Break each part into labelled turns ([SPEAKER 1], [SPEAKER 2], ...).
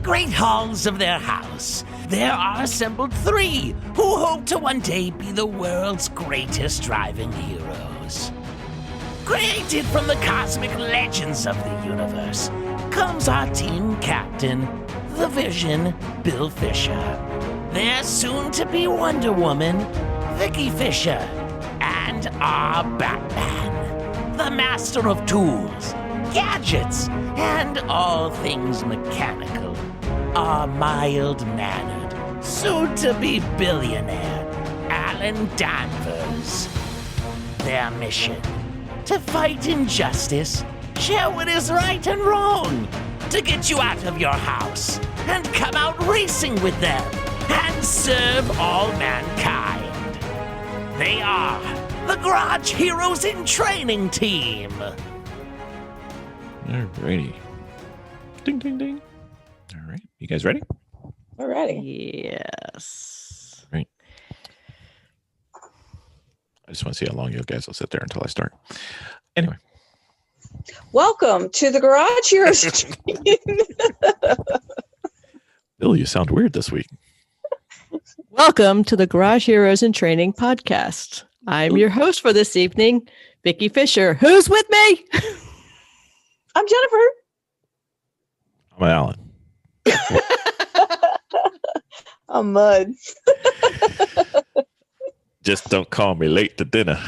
[SPEAKER 1] great halls of their house, there are assembled three who hope to one day be the world's greatest driving heroes. Created from the cosmic legends of the universe comes our team captain, the Vision, Bill Fisher. Their soon-to-be Wonder Woman, Vicki Fisher, and our Batman, the master of tools, gadgets, and all things mechanical, our mild-mannered, soon-to-be billionaire, Alan Danvers. Their mission: to fight injustice, share what is right and wrong, to get you out of your house and come out racing with them and serve all mankind. They are the Garage Heroes in Training Team.
[SPEAKER 2] Alrighty. Ding, ding, ding. All right. You guys ready?
[SPEAKER 3] We're ready.
[SPEAKER 4] Yes.
[SPEAKER 2] Right. I just want to see how long you guys will sit there until I start. Anyway.
[SPEAKER 3] Welcome to the Garage Heroes.
[SPEAKER 2] Bill, you sound weird this week.
[SPEAKER 4] Welcome to the Garage Heroes in Training podcast. I'm your host for this evening, Vicki Fisher. Who's with me?
[SPEAKER 3] I'm Jennifer.
[SPEAKER 2] I'm Alan.
[SPEAKER 3] I'm Mud.
[SPEAKER 2] Just don't call me late to dinner.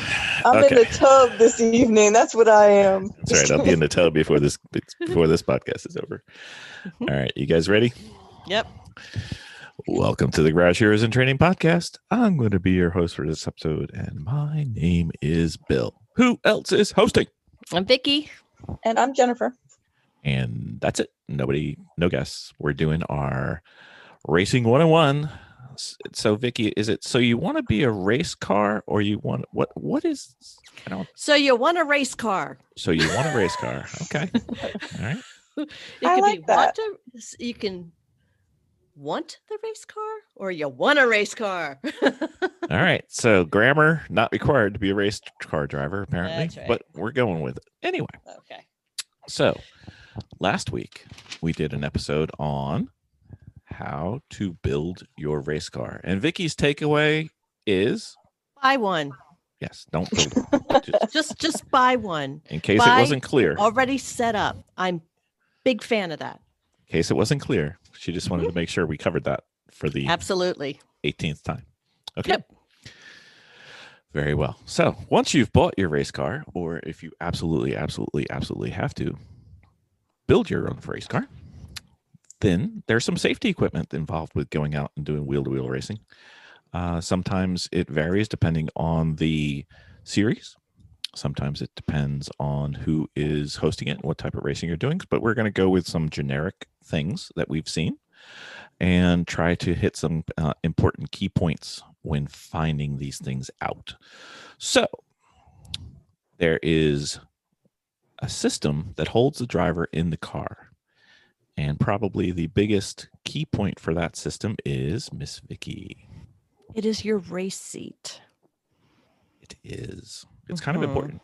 [SPEAKER 3] I'm in the tub this evening. That's what I am.
[SPEAKER 2] That's right. I'll be in the tub before this podcast is over. All right. You guys ready?
[SPEAKER 4] Yep.
[SPEAKER 2] Welcome to the Garage Heroes in Training podcast. I'm going to be your host for this episode, and my name is Bill. Who else is hosting?
[SPEAKER 4] I'm Vicki.
[SPEAKER 3] And I'm Jennifer.
[SPEAKER 2] And that's it. No guests. We're doing our Racing 101. So, Vicki, is it so you want to be a race car, or you want what is? I don't.
[SPEAKER 4] So you want a race car?
[SPEAKER 2] So you want a race car? Okay. All right.
[SPEAKER 3] I like that.
[SPEAKER 4] You can want the race car, or you want a race car.
[SPEAKER 2] All right. So grammar not required to be a race car driver, apparently.
[SPEAKER 4] That's right.
[SPEAKER 2] But we're going with it anyway.
[SPEAKER 4] Okay.
[SPEAKER 2] So last week we did an episode on how to build your race car, and Vicki's takeaway is
[SPEAKER 4] Buy one.
[SPEAKER 2] yes, don't build one.
[SPEAKER 4] Just buy one.
[SPEAKER 2] In case it wasn't clear.
[SPEAKER 4] Already set up. I'm big fan of that.
[SPEAKER 2] In case it wasn't clear. She just wanted to make sure we covered that for the
[SPEAKER 4] Absolutely
[SPEAKER 2] 18th time. Okay.
[SPEAKER 4] Yep.
[SPEAKER 2] Very well. So once you've bought your race car, or if you absolutely have to build your own race car, then there's some safety equipment involved with going out and doing wheel-to-wheel racing. Sometimes it varies depending on the series. Sometimes it depends on who is hosting it and what type of racing you're doing. But we're going to go with some generic things that we've seen and try to hit some important key points when finding these things out. So there is a system that holds the driver in the car. And probably the biggest key point for that system is Miss Vicki.
[SPEAKER 4] It is your race seat.
[SPEAKER 2] It is. It's kind of important.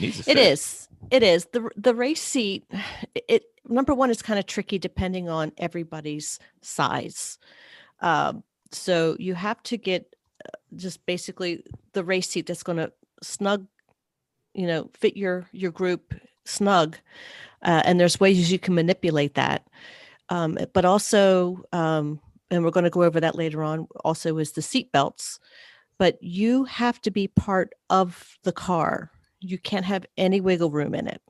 [SPEAKER 4] It is. The race seat. It number one is kind of tricky depending on everybody's size. So you have to get just basically the race seat that's going to snug, fit your group snug. And there's ways you can manipulate that. But also, and we're going to go over that later on, also is the seat belts. But you have to be part of the car. You can't have any wiggle room in it.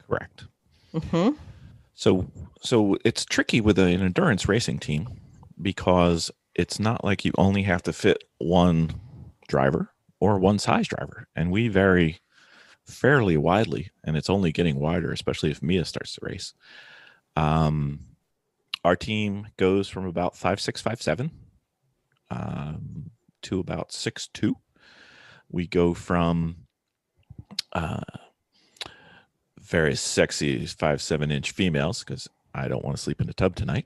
[SPEAKER 2] Correct.
[SPEAKER 4] Mm-hmm.
[SPEAKER 2] So it's tricky with an endurance racing team because it's not like you only have to fit one driver or one size driver. And we vary fairly widely, and it's only getting wider, especially if Mia starts to race. Our team goes from about 5'6", 5'7", to about 6'2". We go from very sexy 5'7" females, because I don't want to sleep in the tub tonight,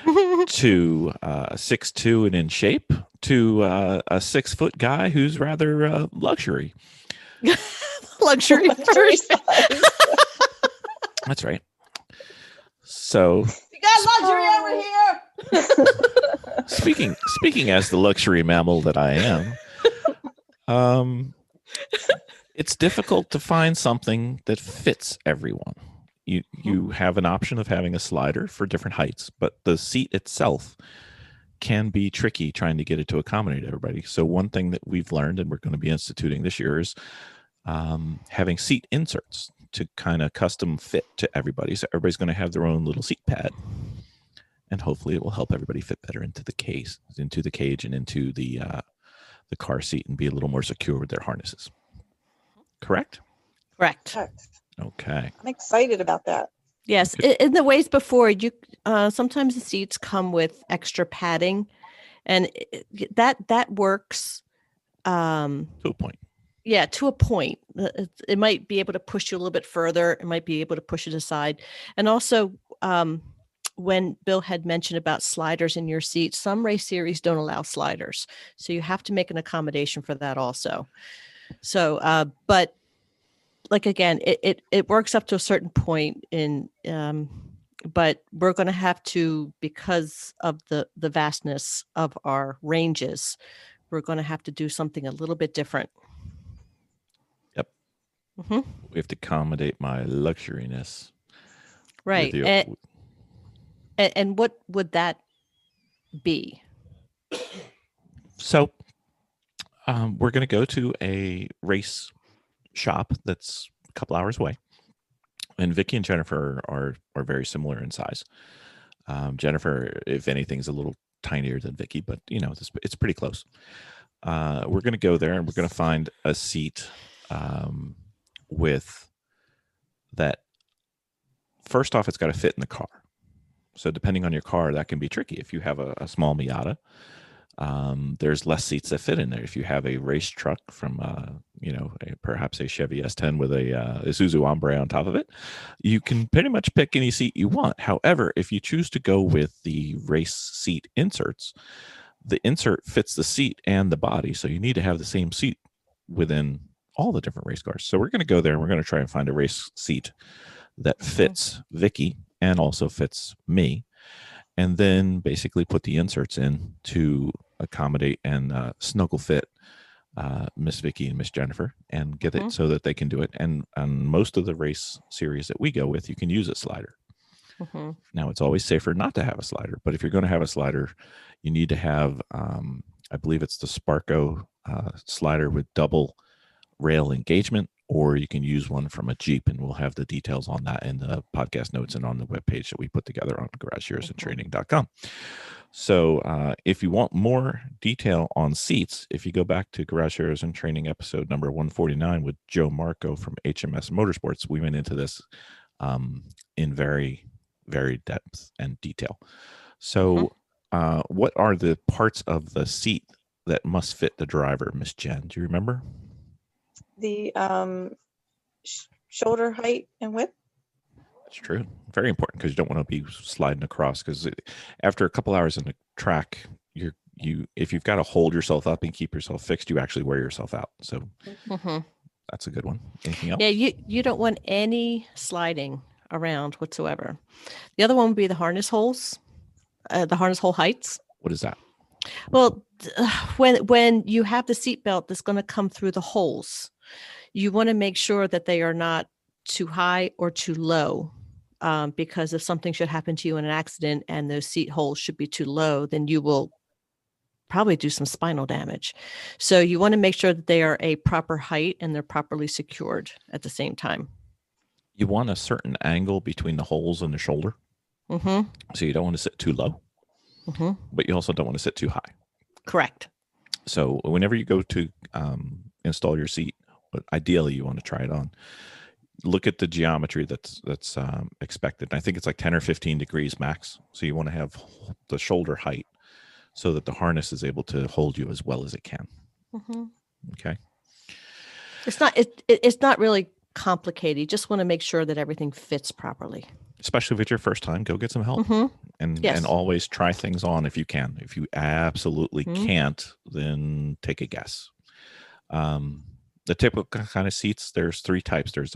[SPEAKER 2] to 6'2" and in shape, to a 6 foot guy who's rather luxury.
[SPEAKER 4] Luxury first.
[SPEAKER 2] That's right. So
[SPEAKER 4] You got luxury over here.
[SPEAKER 2] Speaking as the luxury mammal that I am, it's difficult to find something that fits everyone. You have an option of having a slider for different heights, but the seat itself can be tricky trying to get it to accommodate everybody. So one thing that we've learned and we're going to be instituting this year is having seat inserts to kind of custom fit to everybody. So everybody's going to have their own little seat pad, and hopefully it will help everybody fit better into the cage and into the car seat and be a little more secure with their harnesses. Correct?
[SPEAKER 4] Correct.
[SPEAKER 2] Okay.
[SPEAKER 3] I'm excited about that.
[SPEAKER 4] Yes. In the ways before, you sometimes the seats come with extra padding, and that works.
[SPEAKER 2] To a point.
[SPEAKER 4] Yeah, to a point. It might be able to push you a little bit further. It might be able to push it aside. And also, when Bill had mentioned about sliders in your seat, some race series don't allow sliders. So you have to make an accommodation for that also. So, but like, again, it works up to a certain point but we're going to have to, because of the vastness of our ranges, we're going to have to do something a little bit different.
[SPEAKER 2] Yep.
[SPEAKER 4] Mm-hmm.
[SPEAKER 2] We have to accommodate my luxuriness.
[SPEAKER 4] Right. And what would that be?
[SPEAKER 2] So we're going to go to a race shop that's a couple hours away. And Vicki and Jennifer are very similar in size. Jennifer, if anything, is a little tinier than Vicki, but it's pretty close. We're going to go there and we're going to find a seat with that. First off, it's got to fit in the car. So depending on your car, that can be tricky. If you have a small Miata, there's less seats that fit in there. If you have a race truck from, perhaps a Chevy S10 with a Isuzu Ombre on top of it, you can pretty much pick any seat you want. However, if you choose to go with the race seat inserts, the insert fits the seat and the body. So you need to have the same seat within all the different race cars. So we're going to go there and we're going to try and find a race seat that fits Vicki and also fits me. And then basically put the inserts in to accommodate and snuggle fit Miss Vicki and Miss Jennifer and get it so that they can do it. And on most of the race series that we go with, you can use a slider. Mm-hmm. Now, it's always safer not to have a slider, but if you're going to have a slider, you need to have, I believe it's the Sparco slider with double rail engagement, or you can use one from a Jeep, and we'll have the details on that in the podcast notes and on the webpage that we put together on GarageHeroesandTraining.com. So if you want more detail on seats, if you go back to Garage Heroes and Training episode number 149 with Joe Marco from HMS Motorsports, we went into this in very, very depth and detail. So what are the parts of the seat that must fit the driver, Miss Jen? Do you remember?
[SPEAKER 3] The shoulder height and width.
[SPEAKER 2] That's true. Very important, because you don't want to be sliding across, because after a couple hours in the track, if you've got to hold yourself up and keep yourself fixed, you actually wear yourself out. So that's a good one. Anything else?
[SPEAKER 4] Yeah, you don't want any sliding around whatsoever. The other one would be the harness holes, the harness hole heights.
[SPEAKER 2] What is that?
[SPEAKER 4] Well, when you have the seat belt that's going to come through the holes, you want to make sure that they are not too high or too low, because if something should happen to you in an accident and those seat holes should be too low, then you will probably do some spinal damage. So you want to make sure that they are a proper height and they're properly secured at the same time.
[SPEAKER 2] You want a certain angle between the holes and the shoulder. Mm-hmm. So you don't want to sit too low, but you also don't want to sit too high. Correct. So whenever you go to install your seat, but ideally you want to try it on, look at the geometry that's expected. And I think it's like 10 or 15 degrees max. So you want to have the shoulder height so that the harness is able to hold you as well as it can. Mm-hmm. Okay.
[SPEAKER 4] It's not really complicated. You just want to make sure that everything fits properly.
[SPEAKER 2] Especially if it's your first time, go get some help. Mm-hmm. And always try things on if you can. If you absolutely can't, then take a guess. The typical kind of seats, there's three types. There's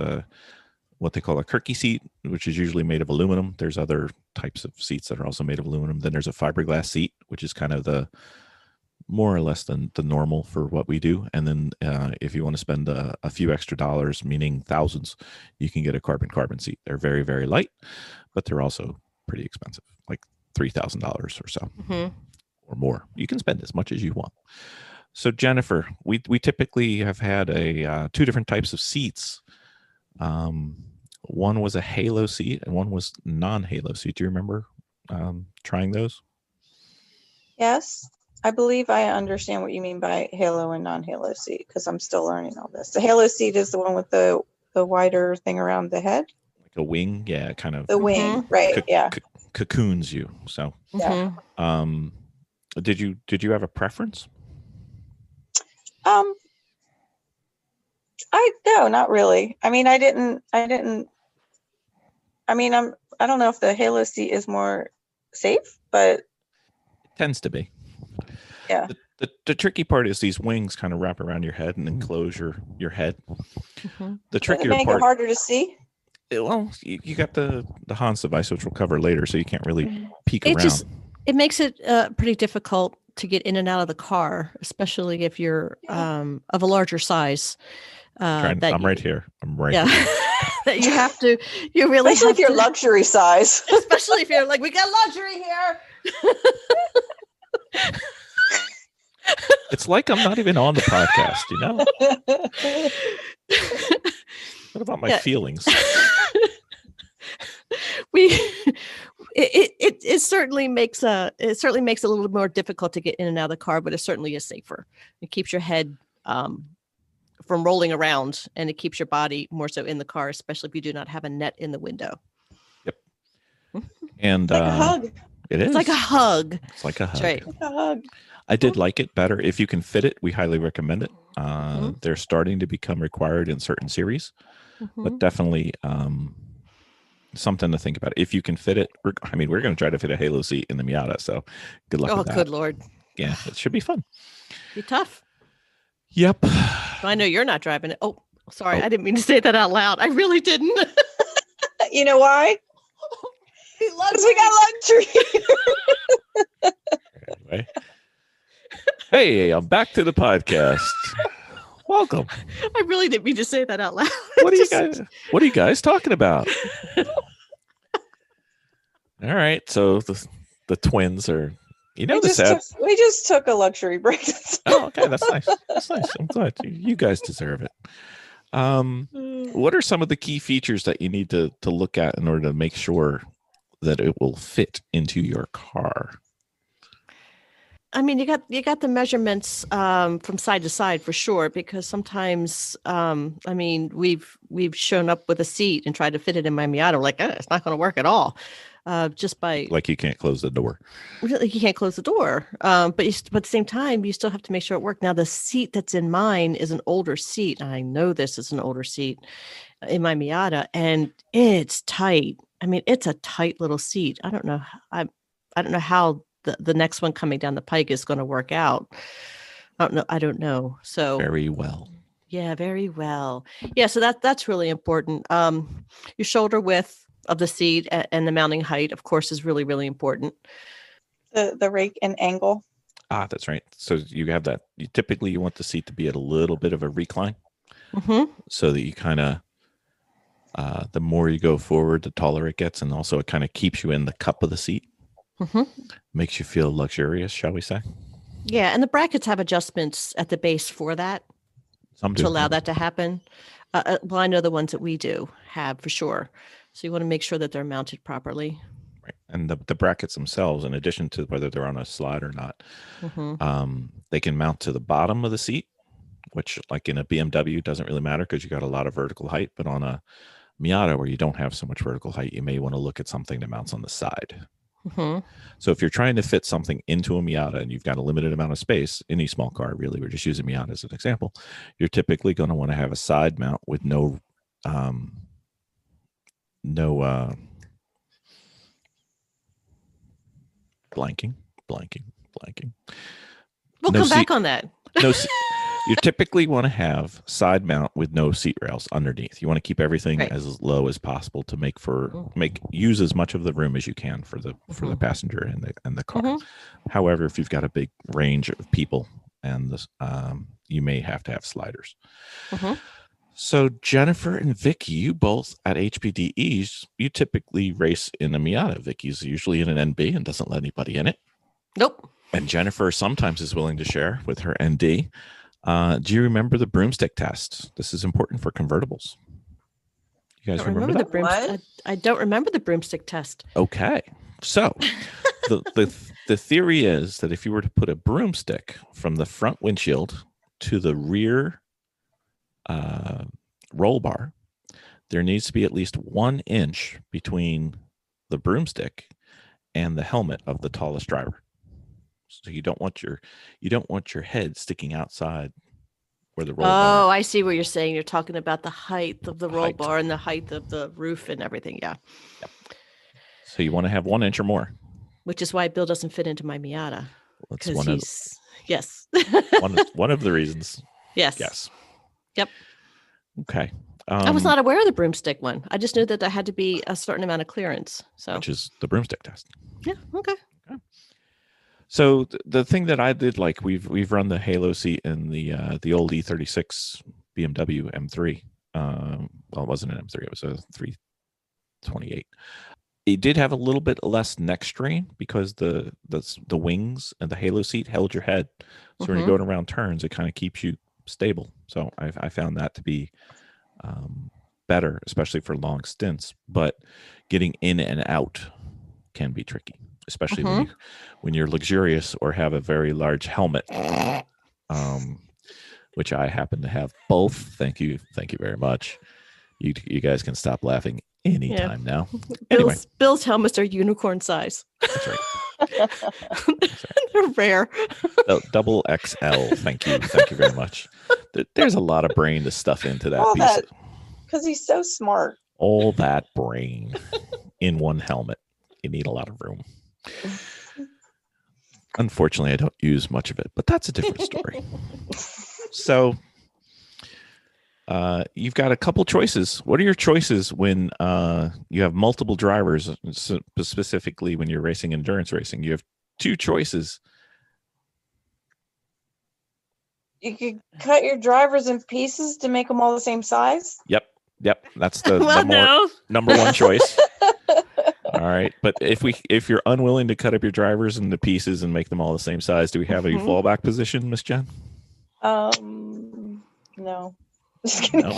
[SPEAKER 2] what they call a Kirky seat, which is usually made of aluminum. There's other types of seats that are also made of aluminum. Then there's a fiberglass seat, which is kind of the more or less than the normal for what we do. And then if you want to spend a few extra dollars, meaning thousands, you can get a carbon seat. They're very, very light, but they're also pretty expensive, like $3,000 or so or more. You can spend as much as you want. So Jennifer, we typically have had two different types of seats. One was a halo seat and one was non-halo seat. Do you remember trying those?
[SPEAKER 3] Yes, I believe I understand what you mean by halo and non-halo seat because I'm still learning all this. The halo seat is the one with the wider thing around the head.
[SPEAKER 2] Like a wing, yeah, kind of.
[SPEAKER 3] The wing, right? Yeah.
[SPEAKER 2] Cocoons you. So,
[SPEAKER 3] Yeah.
[SPEAKER 2] did you have a preference?
[SPEAKER 3] No, not really. I mean, I didn't. I mean, I don't know if the halo seat is more safe, but
[SPEAKER 2] it tends to be.
[SPEAKER 3] Yeah.
[SPEAKER 2] The tricky part is these wings kind of wrap around your head and enclose your head. The trickier
[SPEAKER 3] make
[SPEAKER 2] part.
[SPEAKER 3] it harder to see.
[SPEAKER 2] Well, you got the Hans device, which we'll cover later, so you can't really peek around.
[SPEAKER 4] It makes it pretty difficult to get in and out of the car, especially if you're of a larger size.
[SPEAKER 2] I'm right here. I'm right
[SPEAKER 4] here. That you really
[SPEAKER 3] especially
[SPEAKER 4] have
[SPEAKER 3] if you're
[SPEAKER 4] to,
[SPEAKER 3] luxury size.
[SPEAKER 4] Especially if you're like, we got luxury here.
[SPEAKER 2] It's like I'm not even on the podcast, you know? What about my feelings?
[SPEAKER 4] It certainly makes it a little more difficult to get in and out of the car, but it certainly is safer. It keeps your head from rolling around, and it keeps your body more so in the car, especially if you do not have a net in the window.
[SPEAKER 2] Yep. And
[SPEAKER 3] it's like a hug.
[SPEAKER 2] It's
[SPEAKER 4] like a hug.
[SPEAKER 2] It's like a hug.
[SPEAKER 4] That's right.
[SPEAKER 3] Like a hug.
[SPEAKER 2] I did like it better. If you can fit it, we highly recommend it. They're starting to become required in certain series, but definitely something to think about. If you can fit it, we're going to try to fit a halo seat in the Miata. So good luck with that. Oh,
[SPEAKER 4] good Lord.
[SPEAKER 2] Yeah, it should be fun.
[SPEAKER 4] Be tough.
[SPEAKER 2] Yep.
[SPEAKER 4] I know you're not driving it. Oh, sorry. I didn't mean to say that out loud. I really didn't.
[SPEAKER 3] You know why? Because we got luxury.
[SPEAKER 2] Anyway. Hey, I'm back to the podcast. Welcome.
[SPEAKER 4] I really didn't mean to say that out loud.
[SPEAKER 2] What are you guys talking about? All right. So the twins are, we
[SPEAKER 3] just took a luxury break.
[SPEAKER 2] Oh, okay. That's nice. That's nice. I'm glad you guys deserve it. What are some of the key features that you need to look at in order to make sure that it will fit into your car?
[SPEAKER 4] I mean, you got the measurements from side to side for sure, because sometimes, we've shown up with a seat and tried to fit it in my Miata. Like, it's not going to work at all. Just by
[SPEAKER 2] you can't close the door.
[SPEAKER 4] Really, you can't close the door. But at the same time, you still have to make sure it works. Now, the seat that's in mine is an older seat. I know this is an older seat in my Miata, and it's tight. I mean, it's a tight little seat. I don't know. I don't know how the next one coming down the pike is going to work out. I don't know. So
[SPEAKER 2] very well.
[SPEAKER 4] Yeah, very well. Yeah. So that's really important. Your shoulder width of the seat and the mounting height, of course, is really, really important.
[SPEAKER 3] The rake and angle.
[SPEAKER 2] That's right. So you have that. You want the seat to be at a little bit of a recline, so that you kind of, the more you go forward, the taller it gets, and also it kind of keeps you in the cup of the seat. Makes you feel luxurious, shall we say?
[SPEAKER 4] Yeah, and the brackets have adjustments at the base for that.
[SPEAKER 2] Some do.
[SPEAKER 4] To allow that to happen. Well, I know the ones that we do have for sure. So you want to make sure that they're mounted properly.
[SPEAKER 2] Right. And the brackets themselves, in addition to whether they're on a slide or not, they can mount to the bottom of the seat, which like in a BMW doesn't really matter because you got a lot of vertical height. But on a Miata where you don't have so much vertical height, you may want to look at something that mounts on the side. So if you're trying to fit something into a Miata and you've got a limited amount of space, any small car, really, we're just using Miata as an example, you're typically going to want to have a side mount with no blanking.
[SPEAKER 4] We'll come back on that.
[SPEAKER 2] You typically want to have side mount with no seat rails underneath. You want to keep everything
[SPEAKER 4] Right.
[SPEAKER 2] as low as possible to use as much of the room as you can for the passenger and the car.
[SPEAKER 4] Mhm.
[SPEAKER 2] However, if you've got a big range of people and you may have to have sliders.
[SPEAKER 4] Mhm.
[SPEAKER 2] So Jennifer and Vicki, you both at HPDEs, you typically race in a Miata. Vicki's usually in an NB and doesn't let anybody in it.
[SPEAKER 4] Nope.
[SPEAKER 2] And Jennifer sometimes is willing to share with her ND. Do you remember the broomstick test? This is important for convertibles. You guys remember that?
[SPEAKER 3] What?
[SPEAKER 4] I don't remember the broomstick test.
[SPEAKER 2] Okay. So the theory is that if you were to put a broomstick from the front windshield to the rear roll bar, there needs to be at least 1 inch between the broomstick and the helmet of the tallest driver. So you don't want your head sticking outside where the roll bar.
[SPEAKER 4] Oh, I see what you're saying. You're talking about the height of the roll
[SPEAKER 2] Height.
[SPEAKER 4] bar and the height of the roof and everything. Yeah.
[SPEAKER 2] So you want to have 1 inch or more.
[SPEAKER 4] Which is why Bill doesn't fit into my Miata.
[SPEAKER 2] That's
[SPEAKER 4] Because he's yes.
[SPEAKER 2] one of the reasons.
[SPEAKER 4] Yes.
[SPEAKER 2] Yes.
[SPEAKER 4] Yep.
[SPEAKER 2] Okay.
[SPEAKER 4] I was not aware of the broomstick one. I just knew that there had to be a certain amount of clearance. So
[SPEAKER 2] which is the broomstick test.
[SPEAKER 4] yeah. Okay.
[SPEAKER 2] So the thing that I did, like we've run the Halo seat in the old E36 BMW M3. Well, it wasn't an M3; it was a 328. It did have a little bit less neck strain because the wings and the Halo seat held your head. So when you're going around turns, it kind of keeps you stable. So I found that to be better, especially for long stints. But getting in and out can be tricky, especially when you're luxurious or have a very large helmet, which I happen to have both. Thank you very much. You guys can stop laughing anytime now. Anyway,
[SPEAKER 4] Bill's helmets are unicorn size.
[SPEAKER 2] that's right.
[SPEAKER 4] They're rare.
[SPEAKER 2] Double XL. Thank you very much. There's a lot of brain to stuff into that
[SPEAKER 3] All
[SPEAKER 2] piece.
[SPEAKER 3] that, because he's so smart.
[SPEAKER 2] All that brain in one helmet. You need a lot of room. Unfortunately, I don't use much of it, but that's a different story. So you've got a couple choices. What are your choices when you have multiple drivers, specifically when you're racing endurance racing? You have 2 choices.
[SPEAKER 3] You could cut your drivers in pieces to make them all the same size.
[SPEAKER 2] Yep. That's the
[SPEAKER 4] Well,
[SPEAKER 2] number one choice. All right, but if you're unwilling to cut up your drivers into pieces and make them all the same size, do we have a fallback position, Miss Jen?
[SPEAKER 3] No. Just kidding.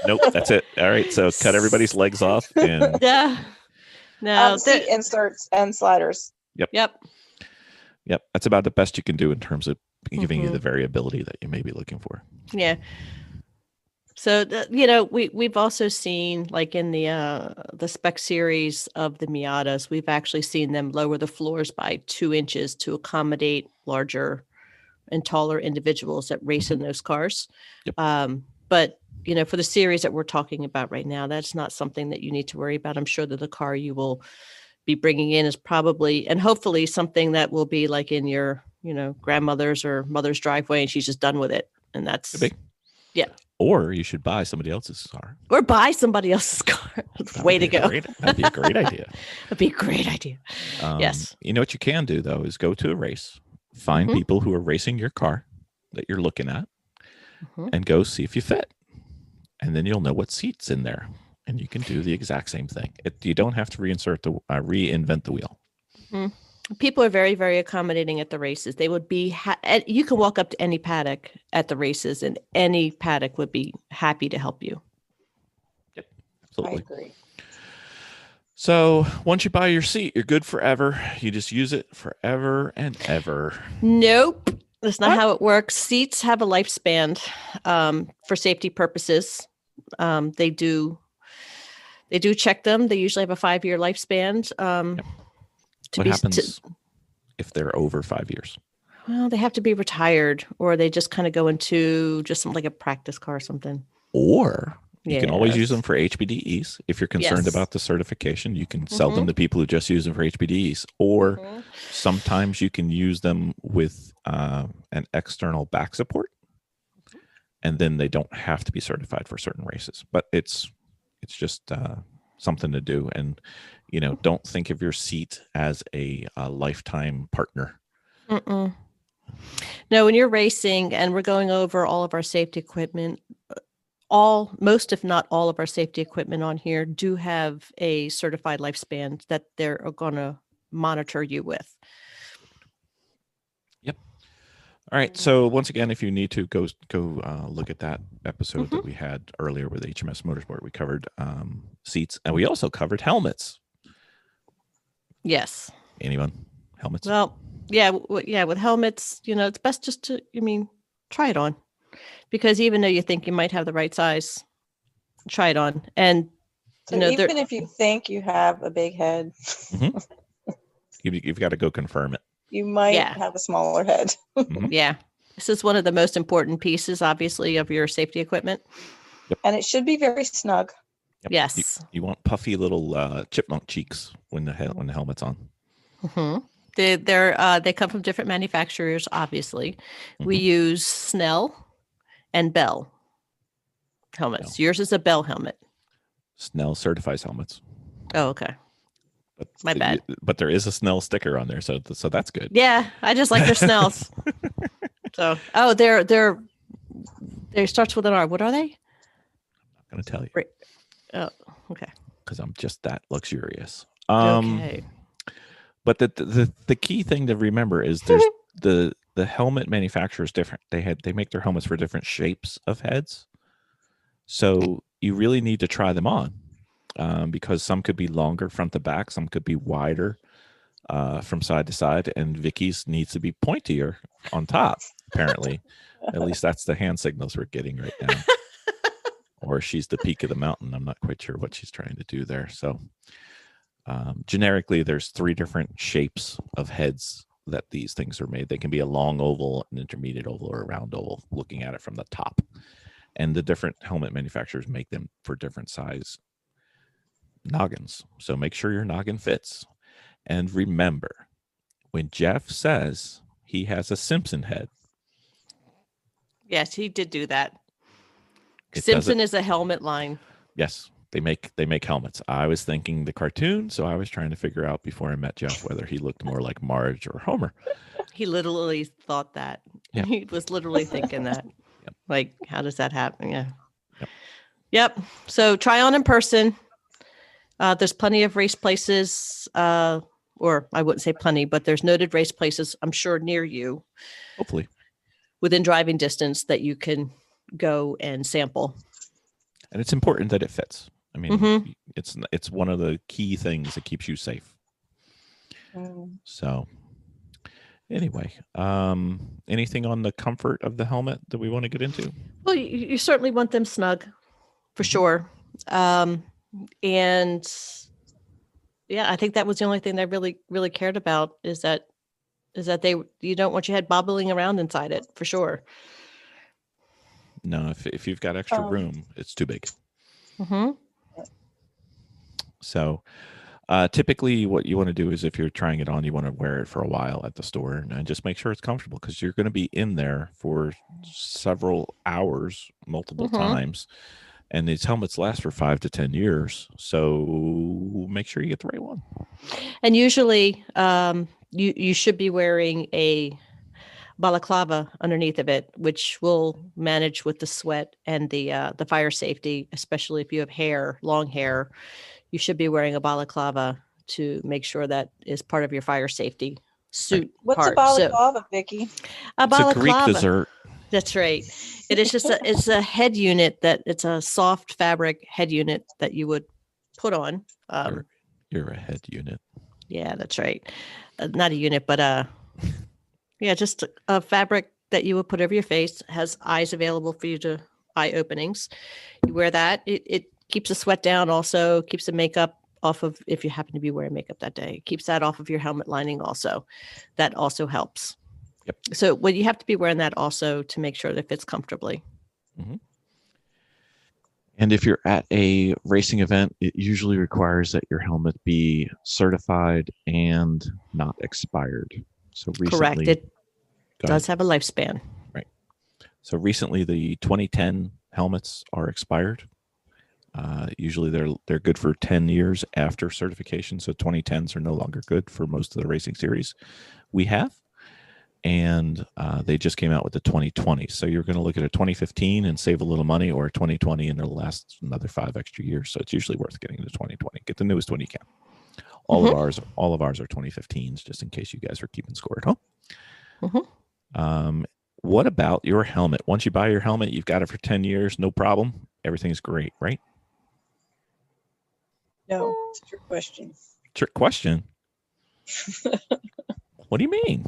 [SPEAKER 2] Nope, that's it. All right, so cut everybody's legs off and
[SPEAKER 4] yeah. No.
[SPEAKER 3] Seat inserts and sliders.
[SPEAKER 2] Yep. That's about the best you can do in terms of giving you the variability that you may be looking for.
[SPEAKER 4] Yeah. So we've also seen, like in the spec series of the Miatas, we've actually seen them lower the floors by 2 inches to accommodate larger and taller individuals that race in those cars.
[SPEAKER 2] Yep.
[SPEAKER 4] But for the series that we're talking about right now, that's not something that you need to worry about. I'm sure that the car you will be bringing in is probably and hopefully something that will be like in your grandmother's or mother's driveway, and she's just done with it, and that's yeah.
[SPEAKER 2] Or you should buy somebody else's car.
[SPEAKER 4] Or buy somebody else's car. Way to go.
[SPEAKER 2] That'd be a great idea.
[SPEAKER 4] That'd be a great idea. Yes.
[SPEAKER 2] You know what you can do, though, is go to a race, find people who are racing your car that you're looking at, and go see if you fit. And then you'll know what seat's in there. And you can do the exact same thing. You don't have to reinvent the wheel.
[SPEAKER 4] People are very, very accommodating at the races. They would be, you can walk up to any paddock at the races and any paddock would be happy to help you.
[SPEAKER 2] Yep, absolutely.
[SPEAKER 3] I agree.
[SPEAKER 2] So once you buy your seat, you're good forever. You just use it forever and ever.
[SPEAKER 4] Nope. That's not how it works. Seats have a lifespan for safety purposes. They do check them. They usually have a 5-year lifespan.
[SPEAKER 2] What happens if they're over 5 years?
[SPEAKER 4] Well, they have to be retired, or they just kind of go into just something like a practice car or something.
[SPEAKER 2] Or you can always use them for HPDEs. If you're concerned
[SPEAKER 4] Yes.
[SPEAKER 2] about the certification, you can sell them to people who just use them for HPDEs. Or sometimes you can use them with an external back support. and then they don't have to be certified for certain races. But it's just something to do. And don't think of your seat as a lifetime partner.
[SPEAKER 4] Mm-mm. No, when you're racing, and we're going over all of our safety equipment, most, if not all of our safety equipment on here do have a certified lifespan that they're going to monitor you with.
[SPEAKER 2] Yep. All right. So once again, if you need to go look at that episode that we had earlier with HMS Motorsport, we covered seats, and we also covered helmets.
[SPEAKER 4] Yes.
[SPEAKER 2] Anyone? Helmets?
[SPEAKER 4] Well, yeah. With helmets, it's best just to, try it on, because even though you think you might have the right size, try it on. And,
[SPEAKER 3] So even if you think you have a big head,
[SPEAKER 2] you've got to go confirm it.
[SPEAKER 3] You might have a smaller head.
[SPEAKER 4] Yeah. This is one of the most important pieces, obviously, of your safety equipment.
[SPEAKER 2] Yep.
[SPEAKER 3] And it should be very snug.
[SPEAKER 2] Yep.
[SPEAKER 4] Yes.
[SPEAKER 2] You want puffy little chipmunk cheeks when the helmet's on.
[SPEAKER 4] Mm-hmm. They come from different manufacturers, obviously. We use Snell and Bell helmets. Yours is a Bell helmet.
[SPEAKER 2] Snell certifies helmets.
[SPEAKER 4] Oh, okay.
[SPEAKER 2] But
[SPEAKER 4] my bad.
[SPEAKER 2] But there is a Snell sticker on there, so that's good.
[SPEAKER 4] Yeah, I just like their Snells. So, they starts with an R. What are they?
[SPEAKER 2] I'm not going to tell you.
[SPEAKER 4] Right. Oh, okay.
[SPEAKER 2] Because I'm just that luxurious.
[SPEAKER 4] Okay.
[SPEAKER 2] But the key thing to remember is there's the helmet manufacturer is different. They make their helmets for different shapes of heads. So you really need to try them on. Because some could be longer front to back, some could be wider from side to side, and Vicky's needs to be pointier on top, apparently. At least that's the hand signals we're getting right now. Or she's the peak of the mountain. I'm not quite sure what she's trying to do there. So generically, there's 3 different shapes of heads that these things are made. They can be a long oval, an intermediate oval, or a round oval, looking at it from the top. And the different helmet manufacturers make them for different size noggins. So make sure your noggin fits. And remember, when Jeff says he has a Simpson head.
[SPEAKER 4] Yes, he did do that. Simpson is a helmet line.
[SPEAKER 2] Yes, they make helmets. I was thinking the cartoon, so I was trying to figure out before I met Jeff whether he looked more like Marge or Homer.
[SPEAKER 4] He literally thought that. Yep. He was literally thinking that.
[SPEAKER 2] Yep.
[SPEAKER 4] Like, how does that happen? Yeah. Yep. So try on in person. There's plenty of race places, or I wouldn't say plenty, but there's noted race places, I'm sure, near you.
[SPEAKER 2] Hopefully.
[SPEAKER 4] Within driving distance that you can go and sample.
[SPEAKER 2] And it's important that it fits. I mean, it's one of the key things that keeps you safe. So anyway, anything on the comfort of the helmet that we want to get into?
[SPEAKER 4] Well, you certainly want them snug, for sure. And yeah, I think that was the only thing that I really, really cared about is that you don't want your head bobbling around inside it, for sure.
[SPEAKER 2] No, if you've got extra room, it's too big. So typically what you want to do is if you're trying it on, you want to wear it for a while at the store and just make sure it's comfortable, because you're going to be in there for several hours, multiple times. And these helmets last for 5 to 10 years. So make sure you get the right one.
[SPEAKER 4] And usually you should be wearing a balaclava underneath of it, which will manage with the sweat and the fire safety, especially if you have long hair. You should be wearing a balaclava to make sure that is part of your fire safety suit.
[SPEAKER 3] What's a balaclava, Vicki?
[SPEAKER 2] It's a Greek dessert.
[SPEAKER 4] That's right. It is just it's a head unit it's a soft fabric head unit that you would put on.
[SPEAKER 2] You're a head unit.
[SPEAKER 4] Yeah, that's right. Not a unit, but just a fabric that you would put over your face, has eyes available for you to eye openings. You wear that. It keeps the sweat down, also keeps the makeup off of, if you happen to be wearing makeup that day, it keeps that off of your helmet lining also. That also helps.
[SPEAKER 2] Yep.
[SPEAKER 4] So you have to be wearing that also to make sure that it fits comfortably.
[SPEAKER 2] And if you're at a racing event, it usually requires that your helmet be certified and not expired. So recently,
[SPEAKER 4] correct. It does have a lifespan.
[SPEAKER 2] Right. So recently, the 2010 helmets are expired. Usually, they're good for 10 years after certification. So 2010s are no longer good for most of the racing series we have. And they just came out with the 2020. So you're going to look at a 2015 and save a little money, or a 2020 and it'll last another 5 extra years. So it's usually worth getting the 2020. Get the newest one you can. All of ours are 2015s, just in case you guys are keeping score at home. What about your helmet? Once you buy your helmet, you've got it for 10 years, no problem. Everything's great, right?
[SPEAKER 3] No, it's a trick question.
[SPEAKER 2] Trick question. What do you mean?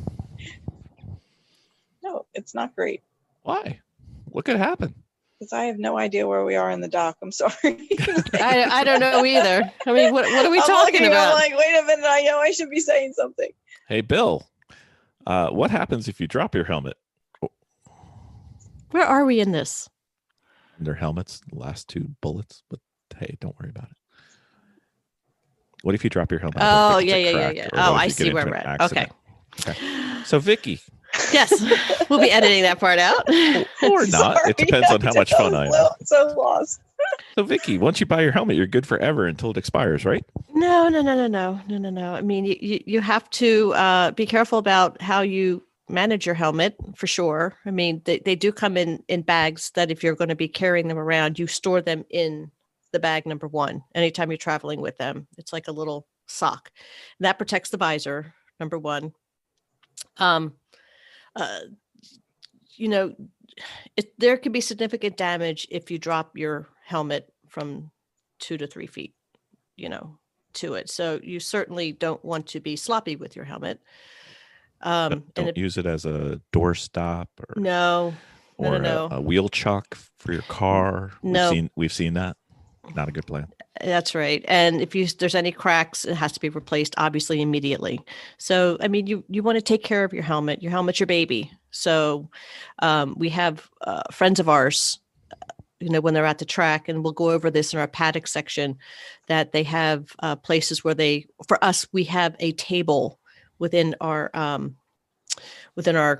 [SPEAKER 3] No, it's not great.
[SPEAKER 2] Why? What could happen?
[SPEAKER 3] Because I have no idea where we are in the dock. I'm sorry.
[SPEAKER 4] I don't know either. I mean, what are we talking about?
[SPEAKER 3] I'm like, wait a minute. I know I should be saying something.
[SPEAKER 2] Hey, Bill, what happens if you drop your helmet?
[SPEAKER 4] Where are we in this?
[SPEAKER 2] Their helmets, the last 2 bullets, but hey, don't worry about it. What if you drop your helmet?
[SPEAKER 4] Oh, yeah. Oh, I see where we're at. Okay.
[SPEAKER 2] So, Vicki.
[SPEAKER 4] Yes, we'll be editing that part out.
[SPEAKER 2] Or not.
[SPEAKER 3] Sorry,
[SPEAKER 2] It depends on how much fun I am.
[SPEAKER 3] So lost.
[SPEAKER 2] So, Vicki, once you buy your helmet, you're good forever until it expires, right?
[SPEAKER 4] No. I mean, you have to be careful about how you manage your helmet, for sure. I mean, they do come in bags that if you're going to be carrying them around, you store them in the bag, number one, anytime you're traveling with them. It's like a little sock. And that protects the visor, number one. There could be significant damage if you drop your helmet from 2 to 3 feet, to it. So you certainly don't want to be sloppy with your helmet.
[SPEAKER 2] Don't use it as a doorstop or
[SPEAKER 4] no.
[SPEAKER 2] a wheel chuck for your car.
[SPEAKER 4] No.
[SPEAKER 2] We've seen that. Not a good plan.
[SPEAKER 4] That's right. And if there's any cracks, it has to be replaced, obviously, immediately. So, I mean, you want to take care of your helmet. Your helmet's your baby. So we have friends of ours, when they're at the track, and we'll go over this in our paddock section, that they have places where for us, we have a table within our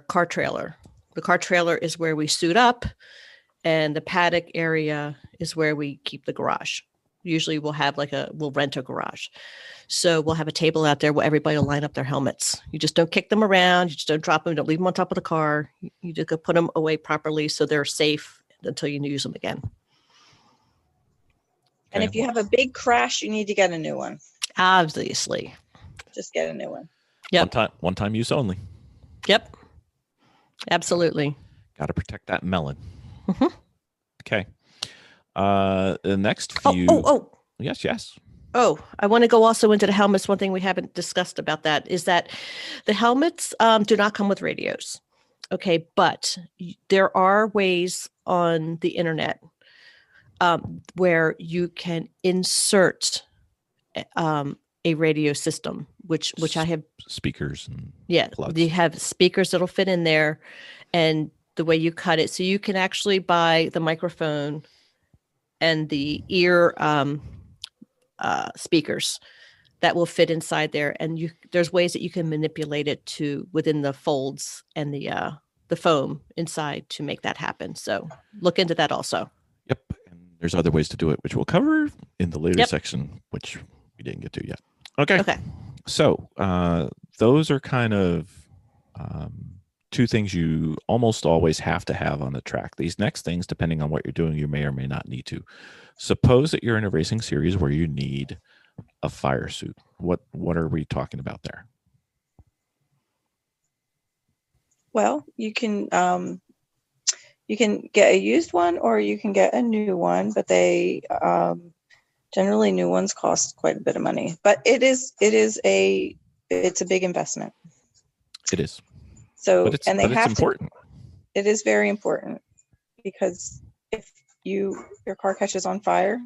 [SPEAKER 4] car trailer. The car trailer is where we suit up, and the paddock area is where we keep the garage. Usually we'll rent a garage. So we'll have a table out there where everybody will line up their helmets. You just don't kick them around. You just don't drop them. Don't leave them on top of the car. You just go put them away properly so they're safe until you use them again.
[SPEAKER 3] And if you have a big crash, you need to get a new one.
[SPEAKER 4] Obviously.
[SPEAKER 3] Just get a new one.
[SPEAKER 4] Yep.
[SPEAKER 2] One time use only.
[SPEAKER 4] Yep. Absolutely.
[SPEAKER 2] Got to protect that melon.
[SPEAKER 4] Mm-hmm.
[SPEAKER 2] Okay. The next few.
[SPEAKER 4] Oh.
[SPEAKER 2] Yes.
[SPEAKER 4] Oh, I want to go also into the helmets. One thing we haven't discussed about that is that the helmets do not come with radios. Okay, but there are ways on the internet where you can insert a radio system, which I have
[SPEAKER 2] speakers and
[SPEAKER 4] plugs. You have speakers that'll fit in there, and the way you cut it, so you can actually buy the microphone and the ear speakers that will fit inside there, and there's ways that you can manipulate it to within the folds and the foam inside to make that happen. So look into that also.
[SPEAKER 2] Yep, and there's other ways to do it, which we'll cover in the later section, which we didn't get to yet. Okay. So those are kind of 2 things you almost always have to have on the track. These next things, depending on what you're doing, you may or may not need to. Suppose that you're in a racing series where you need a fire suit. What are we talking about there?
[SPEAKER 3] Well, you can get a used one or you can get a new one, but they generally new ones cost quite a bit of money. But it's a big investment.
[SPEAKER 2] It is.
[SPEAKER 3] So,
[SPEAKER 2] but it's important.
[SPEAKER 3] It is very important, because if your car catches on fire,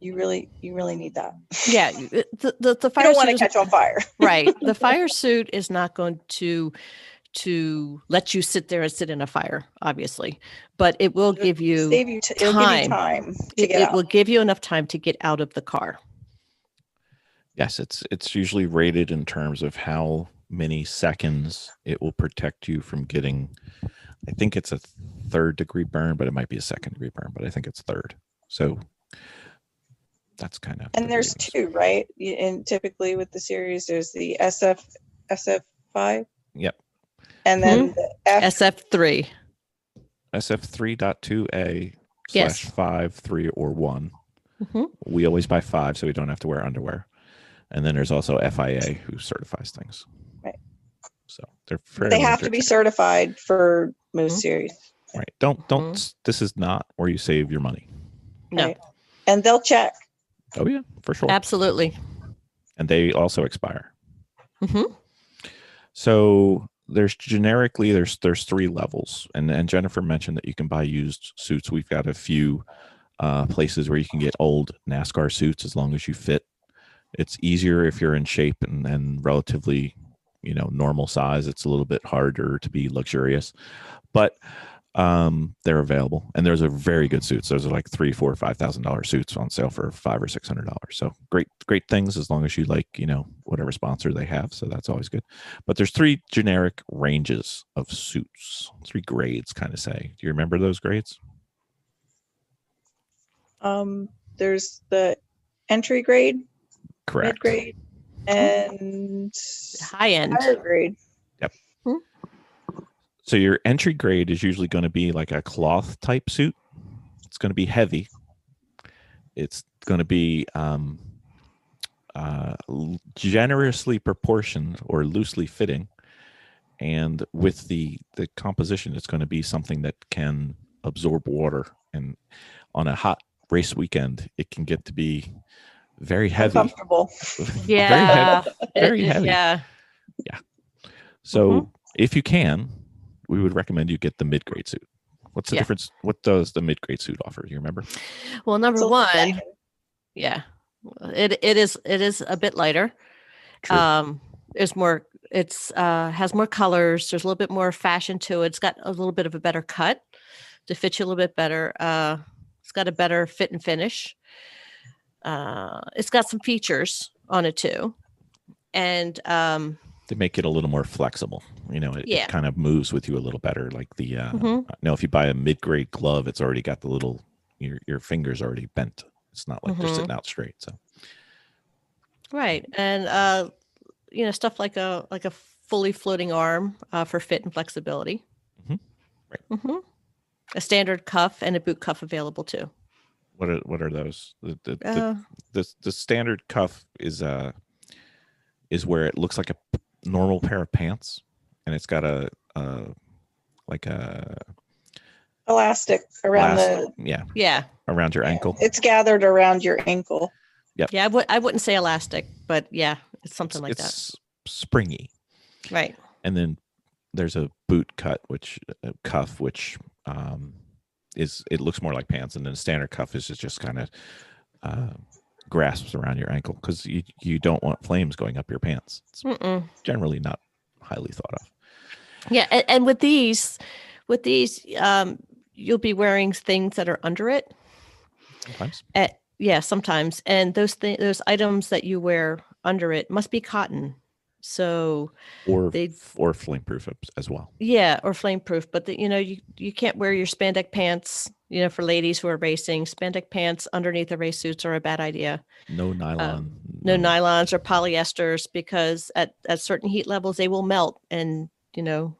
[SPEAKER 3] you really need that.
[SPEAKER 4] Yeah, the fire.
[SPEAKER 3] You don't want to catch on fire,
[SPEAKER 4] right? The fire suit is not going to let you sit there and sit in a fire, obviously, but it will give you time. It will give you enough time to get out of the car.
[SPEAKER 2] Yes, it's usually rated in terms of how many seconds it will protect you from getting I think it's a 3rd-degree burn, but it might be a 2nd-degree burn, but I think it's 3rd. So that's kind of.
[SPEAKER 3] And there's 2, right? And typically with the series, there's the SF5.
[SPEAKER 2] Yep.
[SPEAKER 3] And then the
[SPEAKER 4] SF3.
[SPEAKER 2] SF3.2A
[SPEAKER 4] Yes.
[SPEAKER 2] /5, 3, or 1.
[SPEAKER 4] Mm-hmm.
[SPEAKER 2] We always buy 5, so we don't have to wear underwear. And then there's also FIA, who certifies things.
[SPEAKER 3] Right.
[SPEAKER 2] So they're
[SPEAKER 3] They have to be certified for most series.
[SPEAKER 2] Right. Don't. This is not where you save your money.
[SPEAKER 4] No.
[SPEAKER 3] Right. And they'll check.
[SPEAKER 2] Oh yeah, for sure.
[SPEAKER 4] Absolutely.
[SPEAKER 2] And they also expire.
[SPEAKER 4] Mm-hmm.
[SPEAKER 2] So there's 3 levels, and Jennifer mentioned that you can buy used suits. We've got a few places where you can get old NASCAR suits as long as you fit. It's easier if you're in shape and relatively, normal size. It's a little bit harder to be luxurious, but they're available, and there's a very good suits. Those are like $3,000, $4,000, $5,000 suits on sale for $500 or $600. So great things as long as you like, whatever sponsor they have. So that's always good. But there's 3 generic ranges of suits, 3 grades, kind of say. Do you remember those grades?
[SPEAKER 3] There's the entry grade,
[SPEAKER 2] Correct.
[SPEAKER 3] mid grade, and
[SPEAKER 4] High end.
[SPEAKER 3] higher grade.
[SPEAKER 2] Yep. So your entry grade is usually going to be like a cloth type suit. It's going to be heavy. It's going to be generously proportioned or loosely fitting. And with the composition, it's going to be something that can absorb water. And on a hot race weekend, it can get to be very heavy.
[SPEAKER 3] Uncomfortable.
[SPEAKER 4] Yeah.
[SPEAKER 2] Very heavy.
[SPEAKER 4] Yeah.
[SPEAKER 2] So if you can, we would recommend you get the mid-grade suit. What's the difference? What does the mid-grade suit offer? Do you remember?
[SPEAKER 4] Well, number
[SPEAKER 3] So
[SPEAKER 4] one, it is a bit lighter.
[SPEAKER 2] True.
[SPEAKER 4] There's more. It's has more colors. There's a little bit more fashion to it. It's got a little bit of a better cut to fit you a little bit better. It's got a better fit and finish. It's got some features on it too, and
[SPEAKER 2] they make it a little more flexible. It kind of moves with you a little better. Like the if you buy a mid-grade glove, it's already got the little your fingers already bent. It's not like they're sitting out straight. So
[SPEAKER 4] right, and stuff like a fully floating arm for fit and flexibility.
[SPEAKER 2] Right.
[SPEAKER 4] A standard cuff and a boot cuff available too.
[SPEAKER 2] What are those? The standard cuff is where it looks like a normal pair of pants, and it's got a
[SPEAKER 3] elastic around
[SPEAKER 2] around your ankle.
[SPEAKER 3] It's gathered around your ankle.
[SPEAKER 2] Yep.
[SPEAKER 4] Yeah, I wouldn't say elastic, but yeah, it's something like that.
[SPEAKER 2] It's springy.
[SPEAKER 4] Right.
[SPEAKER 2] And then there's a boot cuff, which it looks more like pants, and then a standard cuff is just kind of grasps around your ankle because you don't want flames going up your pants. It's generally not highly thought of.
[SPEAKER 4] Yeah, and with these, you'll be wearing things that are under it.
[SPEAKER 2] Sometimes.
[SPEAKER 4] Sometimes, and those items that you wear under it must be cotton. So
[SPEAKER 2] or flame proof as well.
[SPEAKER 4] Yeah, or flame proof, but you can't wear your spandex pants. For ladies who are racing, spandex pants underneath the race suits are a bad idea.
[SPEAKER 2] No nylon.
[SPEAKER 4] No nylons or polyesters, because at certain heat levels they will melt, and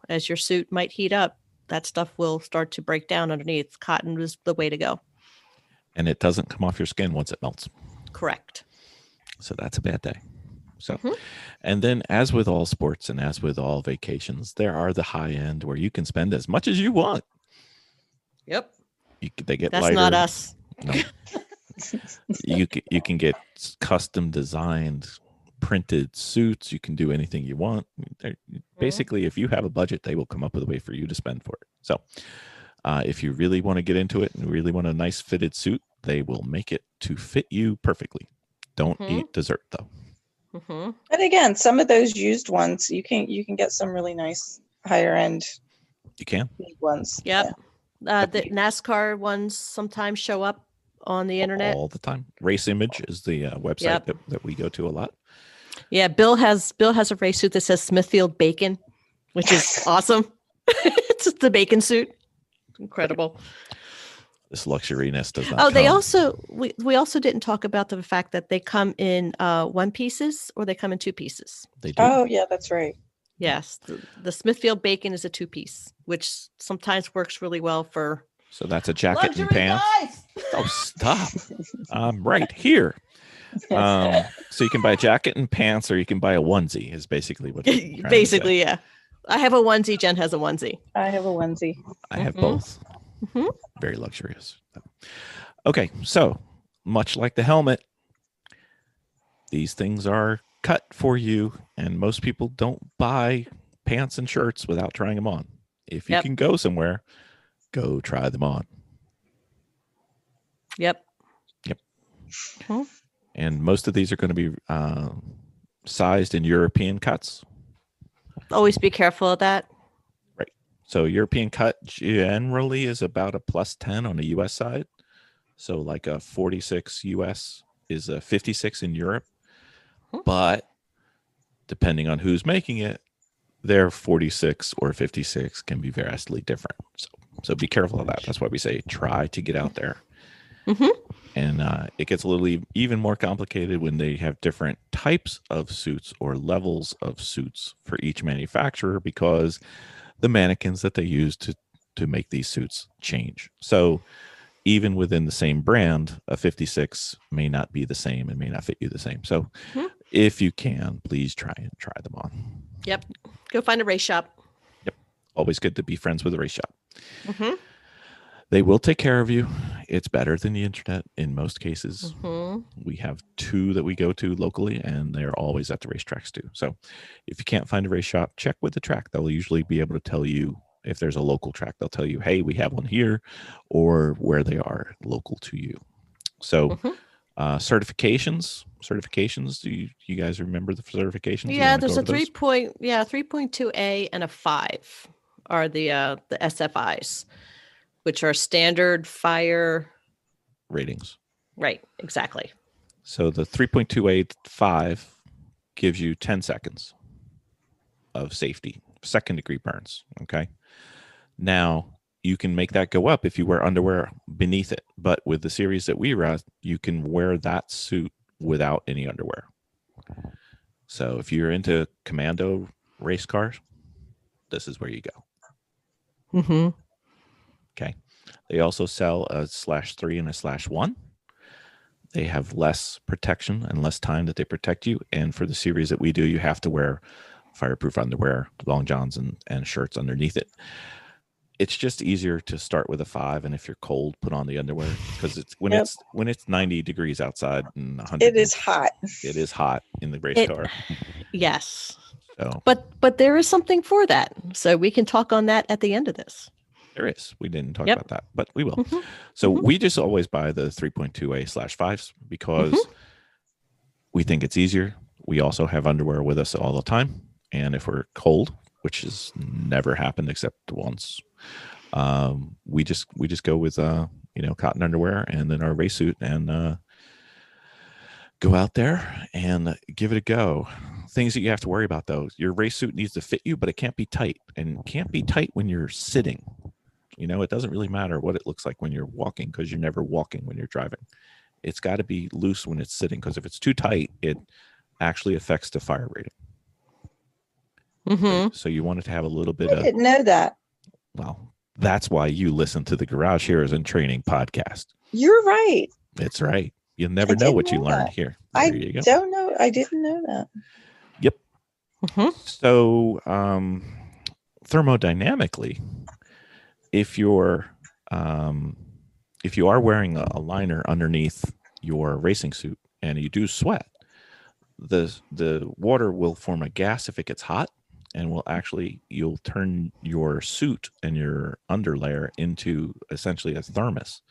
[SPEAKER 4] as your suit might heat up, that stuff will start to break down underneath. Cotton is the way to go. And
[SPEAKER 2] it doesn't come off your skin once it melts.
[SPEAKER 4] Correct.
[SPEAKER 2] So that's a bad day. So, and then as with all sports and as with all vacations, there are the high end where you can spend as much as you want.
[SPEAKER 4] Yep.
[SPEAKER 2] They get
[SPEAKER 4] That's
[SPEAKER 2] lighter.
[SPEAKER 4] not us.
[SPEAKER 2] No. You can get custom designed, printed suits. You can do anything you want. Basically, if you have a budget, they will come up with a way for you to spend for it. So if you really want to get into it and really want a nice fitted suit, they will make it to fit you perfectly. Don't eat dessert though.
[SPEAKER 3] And again, some of those used ones, you can get some really nice higher end.
[SPEAKER 2] You can
[SPEAKER 3] ones.
[SPEAKER 4] Yep. The NASCAR ones sometimes show up on the internet
[SPEAKER 2] all the time. Race Image is the website that we go to a lot. Yeah,
[SPEAKER 4] Bill has a race suit that says Smithfield Bacon, which is awesome. It's the bacon suit. Incredible.
[SPEAKER 2] This luxuriness does not.
[SPEAKER 4] Oh, they
[SPEAKER 2] come.
[SPEAKER 4] also we also didn't talk about the fact that they come in one pieces or they come in two pieces.
[SPEAKER 2] They do.
[SPEAKER 3] Oh, yeah, that's right.
[SPEAKER 4] Yes, the Smithfield bacon is a 2-piece, which sometimes works really well for
[SPEAKER 2] So that's a jacket and
[SPEAKER 4] luxury
[SPEAKER 2] pants.
[SPEAKER 4] guys.
[SPEAKER 2] Oh, stop! I'm right here. So you can buy a jacket and pants, or you can buy a onesie. Is basically what. you're trying to say.
[SPEAKER 4] Basically, yeah. I have a onesie. Jen has a onesie.
[SPEAKER 3] I have a onesie.
[SPEAKER 2] I have
[SPEAKER 4] Mhm.
[SPEAKER 2] both.
[SPEAKER 4] Mhm.
[SPEAKER 2] Very luxurious. Okay, so much like the helmet, these things are cut for you, and most people don't buy pants and shirts without trying them on. If you
[SPEAKER 4] Yep.
[SPEAKER 2] can go somewhere, go try them on.
[SPEAKER 4] Yep.
[SPEAKER 2] And most of these are going to be sized in European cuts.
[SPEAKER 4] Always be careful of that.
[SPEAKER 2] So European cut generally is about a +10 on the US side. So like a 46 US is a 56 in Europe. But depending on who's making it, their 46 or 56 can be vastly different. So be careful of that. That's why we say try to get out there.
[SPEAKER 4] Mhm.
[SPEAKER 2] And it gets a little even more complicated when they have different types of suits or levels of suits for each manufacturer, because the mannequins that they use to make these suits change. So even within the same brand, a 56 may not be the same and may not fit you the same. So if you can, please try them on.
[SPEAKER 4] Yep. Go find a race shop.
[SPEAKER 2] Always good to be friends with a race shop.
[SPEAKER 4] Mm-hmm.
[SPEAKER 2] They will take care of you. It's better than the internet in most cases.
[SPEAKER 4] Mm-hmm.
[SPEAKER 2] We have 2 that we go to locally, and they're always at the racetracks too. So if you can't find a race shop, check with the track. They'll usually be able to tell you if there's a local track. They'll tell you, hey, we have one here, or where they are local to you. So certifications. Do you guys remember the certifications?
[SPEAKER 4] Yeah, there's a 3.2A and a 5 are the SFIs, which are standard fire
[SPEAKER 2] ratings.
[SPEAKER 4] Right, exactly.
[SPEAKER 2] So the 3.285 gives you 10 seconds of safety, second-degree burns. Okay. Now you can make that go up if you wear underwear beneath it, but with the series that we run, you can wear that suit without any underwear. So if you're into commando race cars, this is where you go.
[SPEAKER 4] Mm-hmm.
[SPEAKER 2] Okay. They also sell a /3 and a /1. They have less protection and less time that they protect you. And for the series that we do, you have to wear fireproof underwear, long johns, and shirts underneath it. It's just easier to start with a 5, and if you're cold, put on the underwear, because it's when it's 90 degrees outside and 100.
[SPEAKER 3] It is hot.
[SPEAKER 2] It is hot in the race car.
[SPEAKER 4] Yes.
[SPEAKER 2] So,
[SPEAKER 4] but there is something for that. So we can talk on that at the end of this.
[SPEAKER 2] there is. We didn't talk about that, but we will. So we just always buy the 3.2A/5s because we think it's easier. We also have underwear with us all the time, and if we're cold, which has never happened except once, we just go with cotton underwear and then our race suit and go out there and give it a go. Things that you have to worry about, though: your race suit needs to fit you, but it can't be tight, and can't be tight when you're sitting. It doesn't really matter what it looks like when you're walking, because you're never walking when you're driving. It's got to be loose when it's sitting, because if it's too tight, it actually affects the fire rating. So you want it to have a little bit
[SPEAKER 3] I didn't know that.
[SPEAKER 2] Well, that's why you listen to the Garage Heroes and Training podcast.
[SPEAKER 3] You're right.
[SPEAKER 2] That's right. You'll never know what you learned here. There you go.
[SPEAKER 3] Don't know. I didn't know that.
[SPEAKER 2] Yep. So thermodynamically, if you are wearing a liner underneath your racing suit and you do sweat, the water will form a gas if it gets hot, and you'll turn your suit and your underlayer into essentially a thermos,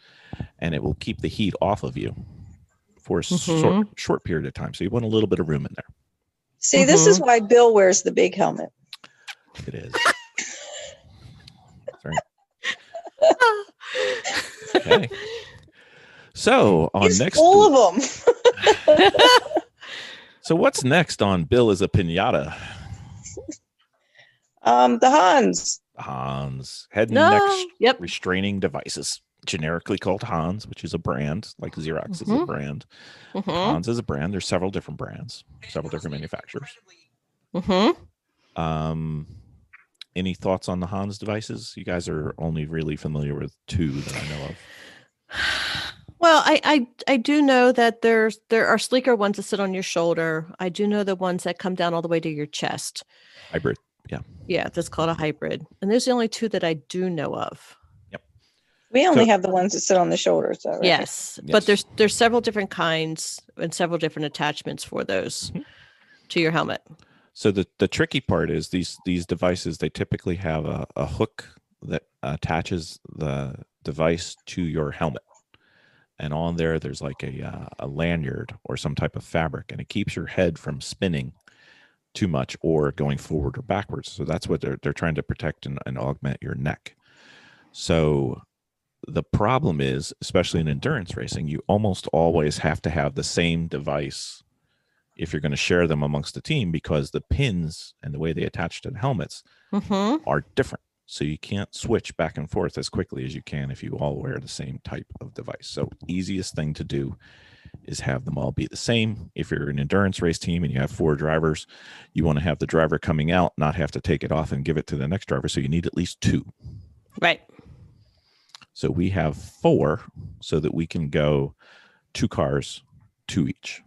[SPEAKER 2] and it will keep the heat off of you for a short period of time. So you want a little bit of room in there.
[SPEAKER 3] See, this is why Bill wears the big helmet.
[SPEAKER 2] It is. That's right. Okay. So
[SPEAKER 3] He's full of them.
[SPEAKER 2] So what's next on Bill is a Piñata?
[SPEAKER 3] The Hans.
[SPEAKER 2] Hans, head and neck
[SPEAKER 4] No. Yep.
[SPEAKER 2] restraining devices, generically called Hans, which is a brand, like Xerox is a brand. Hans is a brand. There's several different brands, several different manufacturers. Any thoughts on the Hans devices? You guys are only really familiar with two that I know of.
[SPEAKER 4] Well, I do know that there are sleeker ones that sit on your shoulder. I do know the ones that come down all the way to your chest.
[SPEAKER 2] Hybrid, yeah.
[SPEAKER 4] Yeah, that's called a hybrid. And there's the only two that I do know of.
[SPEAKER 2] Yep.
[SPEAKER 3] We only have the ones that sit on the shoulders, though, right?
[SPEAKER 4] Yes, but there's several different kinds and several different attachments for those to your helmet.
[SPEAKER 2] So the tricky part is these devices, they typically have a hook that attaches the device to your helmet. And on there's like a lanyard or some type of fabric, and it keeps your head from spinning too much or going forward or backwards. So that's what they're trying to protect and augment your neck. So the problem is, especially in endurance racing, you almost always have to have the same device if you're going to share them amongst the team, because the pins and the way they attach to the helmets are different. So you can't switch back and forth as quickly as you can if you all wear the same type of device. So easiest thing to do is have them all be the same. If you're an endurance race team and you have 4 drivers, you want to have the driver coming out not have to take it off and give it to the next driver. So you need at least 2.
[SPEAKER 4] Right.
[SPEAKER 2] So we have 4 so that we can go 2 cars, 2 each.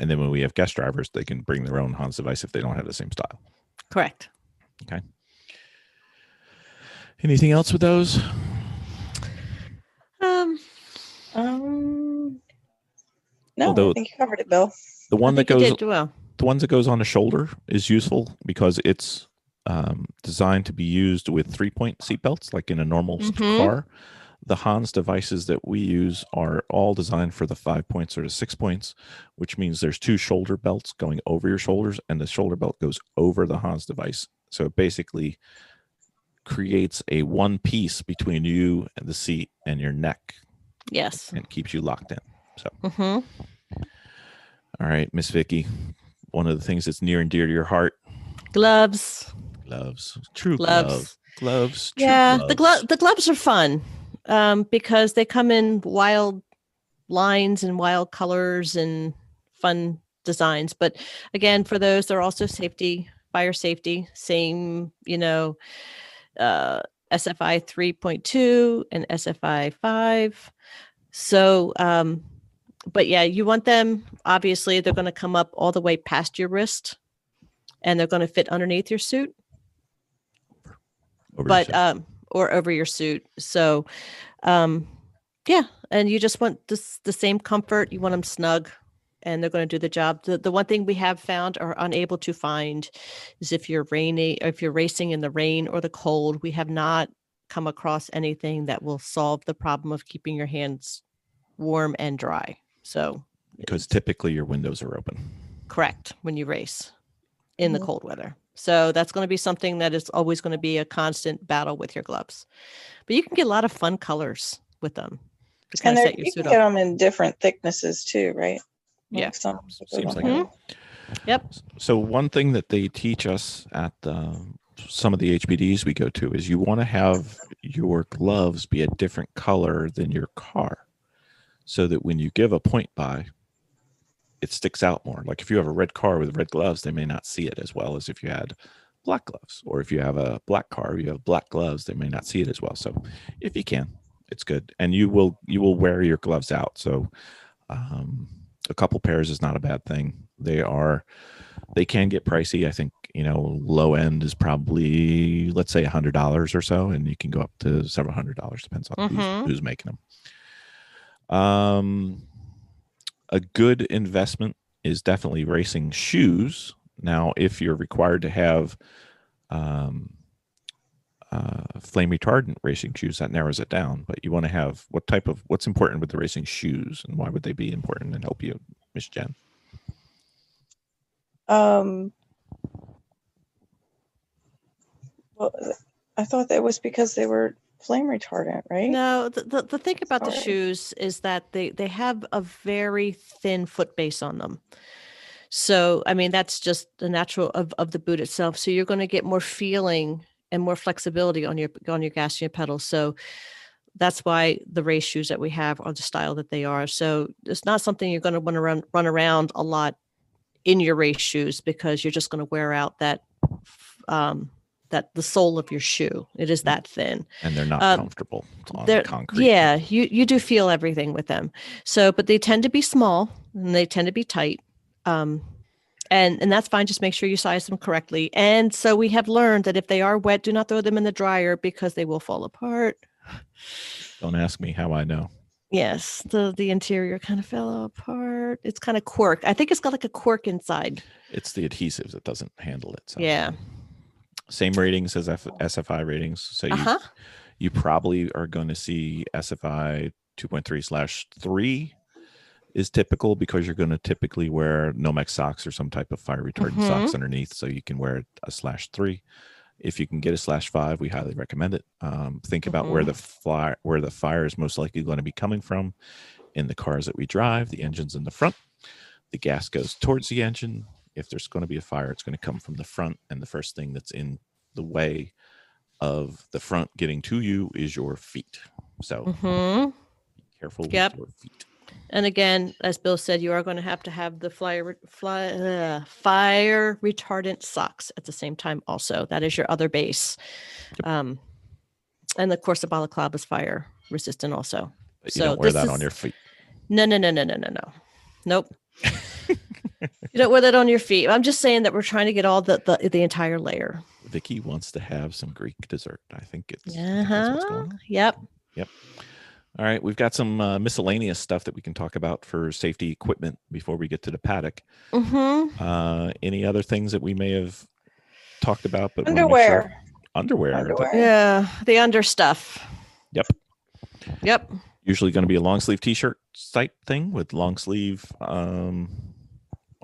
[SPEAKER 2] And then when we have guest drivers, they can bring their own Hans device if they don't have the same style.
[SPEAKER 4] Correct.
[SPEAKER 2] Okay. Anything else with those?
[SPEAKER 3] No, I think you covered it, Bill.
[SPEAKER 2] The one that goes,
[SPEAKER 4] well.
[SPEAKER 2] the ones that goes on the shoulder is useful because it's designed to be used with 3-point seatbelts, like in a normal car. The Hans devices that we use are all designed for the 5 points or the 6 points, which means there's 2 shoulder belts going over your shoulders, and the shoulder belt goes over the Hans device. So it basically creates a one piece between you and the seat and your neck.
[SPEAKER 4] Yes.
[SPEAKER 2] And keeps you locked in. So, all right, Miss Vicki, one of the things that's near and dear to your heart.
[SPEAKER 4] Gloves.
[SPEAKER 2] True
[SPEAKER 4] gloves.
[SPEAKER 2] Gloves.
[SPEAKER 4] Yeah,
[SPEAKER 2] gloves.
[SPEAKER 4] The gloves are fun because they come in wild lines and wild colors and fun designs. But again, for those, they're also fire safety, same, SFI 3.2 and SFI 5. So, but yeah, you want them, obviously, they're going to come up all the way past your wrist and they're going to fit underneath your suit. Or over your suit. So, yeah. And you just want the same comfort. You want them snug and they're going to do the job. The one thing we have found or unable to find is if you're racing in the rain or the cold, we have not come across anything that will solve the problem of keeping your hands warm and dry. So,
[SPEAKER 2] because typically your windows are open.
[SPEAKER 4] Correct. When you race in the cold weather. So that's going to be something that is always going to be a constant battle with your gloves. But you can get a lot of fun colors with them.
[SPEAKER 3] And you can get them in different thicknesses too, right?
[SPEAKER 4] Yeah.
[SPEAKER 2] Seems like it.
[SPEAKER 4] Yep.
[SPEAKER 2] So one thing that they teach us at some of the HPDs we go to is you want to have your gloves be a different color than your car so that when you give a point by, it sticks out more. Like if you have a red car with red gloves, they may not see it as well as if you had black gloves. Or if you have a black car, you have black gloves, they may not see it as well. So if you can, it's good. And you will wear your gloves out. So a couple pairs is not a bad thing. They can get pricey. I think, low end is probably, let's say $100 or so. And you can go up to several $100. Depends on who's making them. A good investment is definitely racing shoes. Now, if you're required to have flame retardant racing shoes, that narrows it down. But you want to have what's important with the racing shoes, and why would they be important and help you, Miss Jen?
[SPEAKER 3] Well, I thought that was because they were flame retardant, right?
[SPEAKER 4] No, the thing about the shoes is that they have a very thin foot base on them. So, I mean, that's just the natural of the boot itself. So you're going to get more feeling and more flexibility on your gas and your pedals. So that's why the race shoes that we have are the style that they are. So it's not something you're going to want to run around a lot in your race shoes, because you're just going to wear out that the sole of your shoe. It is that thin.
[SPEAKER 2] And they're not comfortable on the concrete.
[SPEAKER 4] Yeah, you do feel everything with them. So, but they tend to be small and they tend to be tight. And that's fine. Just make sure you size them correctly. And so we have learned that if they are wet, do not throw them in the dryer, because they will fall apart.
[SPEAKER 2] Don't ask me how I know.
[SPEAKER 4] Yes, the interior kind of fell apart. It's kind of cork. I think it's got like a cork inside.
[SPEAKER 2] It's the adhesives that doesn't handle it. So.
[SPEAKER 4] Yeah.
[SPEAKER 2] Same ratings as SFI ratings. So you probably are going to see SFI 2.3/3 is typical, because you're going to typically wear Nomex socks or some type of fire retardant socks underneath. So you can wear a /3. If you can get a /5, we highly recommend it. Think about where the fire is most likely going to be coming from. In the cars that we drive, the engine's in the front. The gas goes towards the engine. If there's going to be a fire, it's going to come from the front. And the first thing that's in the way of the front getting to you is your feet. So be careful with your feet.
[SPEAKER 4] And again, as Bill said, you are going to have the fire retardant socks at the same time also. That is your other base. And of course, the balaclava is fire resistant also.
[SPEAKER 2] But you don't wear that on your feet.
[SPEAKER 4] No. Nope. You don't wear that on your feet. I'm just saying that we're trying to get all the entire layer.
[SPEAKER 2] Vicki wants to have some Greek dessert. I think that's what's going on.
[SPEAKER 4] Yep.
[SPEAKER 2] All right, we've got some miscellaneous stuff that we can talk about for safety equipment before we get to the paddock. Any other things that we may have talked about? But
[SPEAKER 3] underwear.
[SPEAKER 2] Underwear.
[SPEAKER 4] Yeah, the under stuff. Yep.
[SPEAKER 2] Usually going to be a long sleeve t-shirt type thing with long sleeve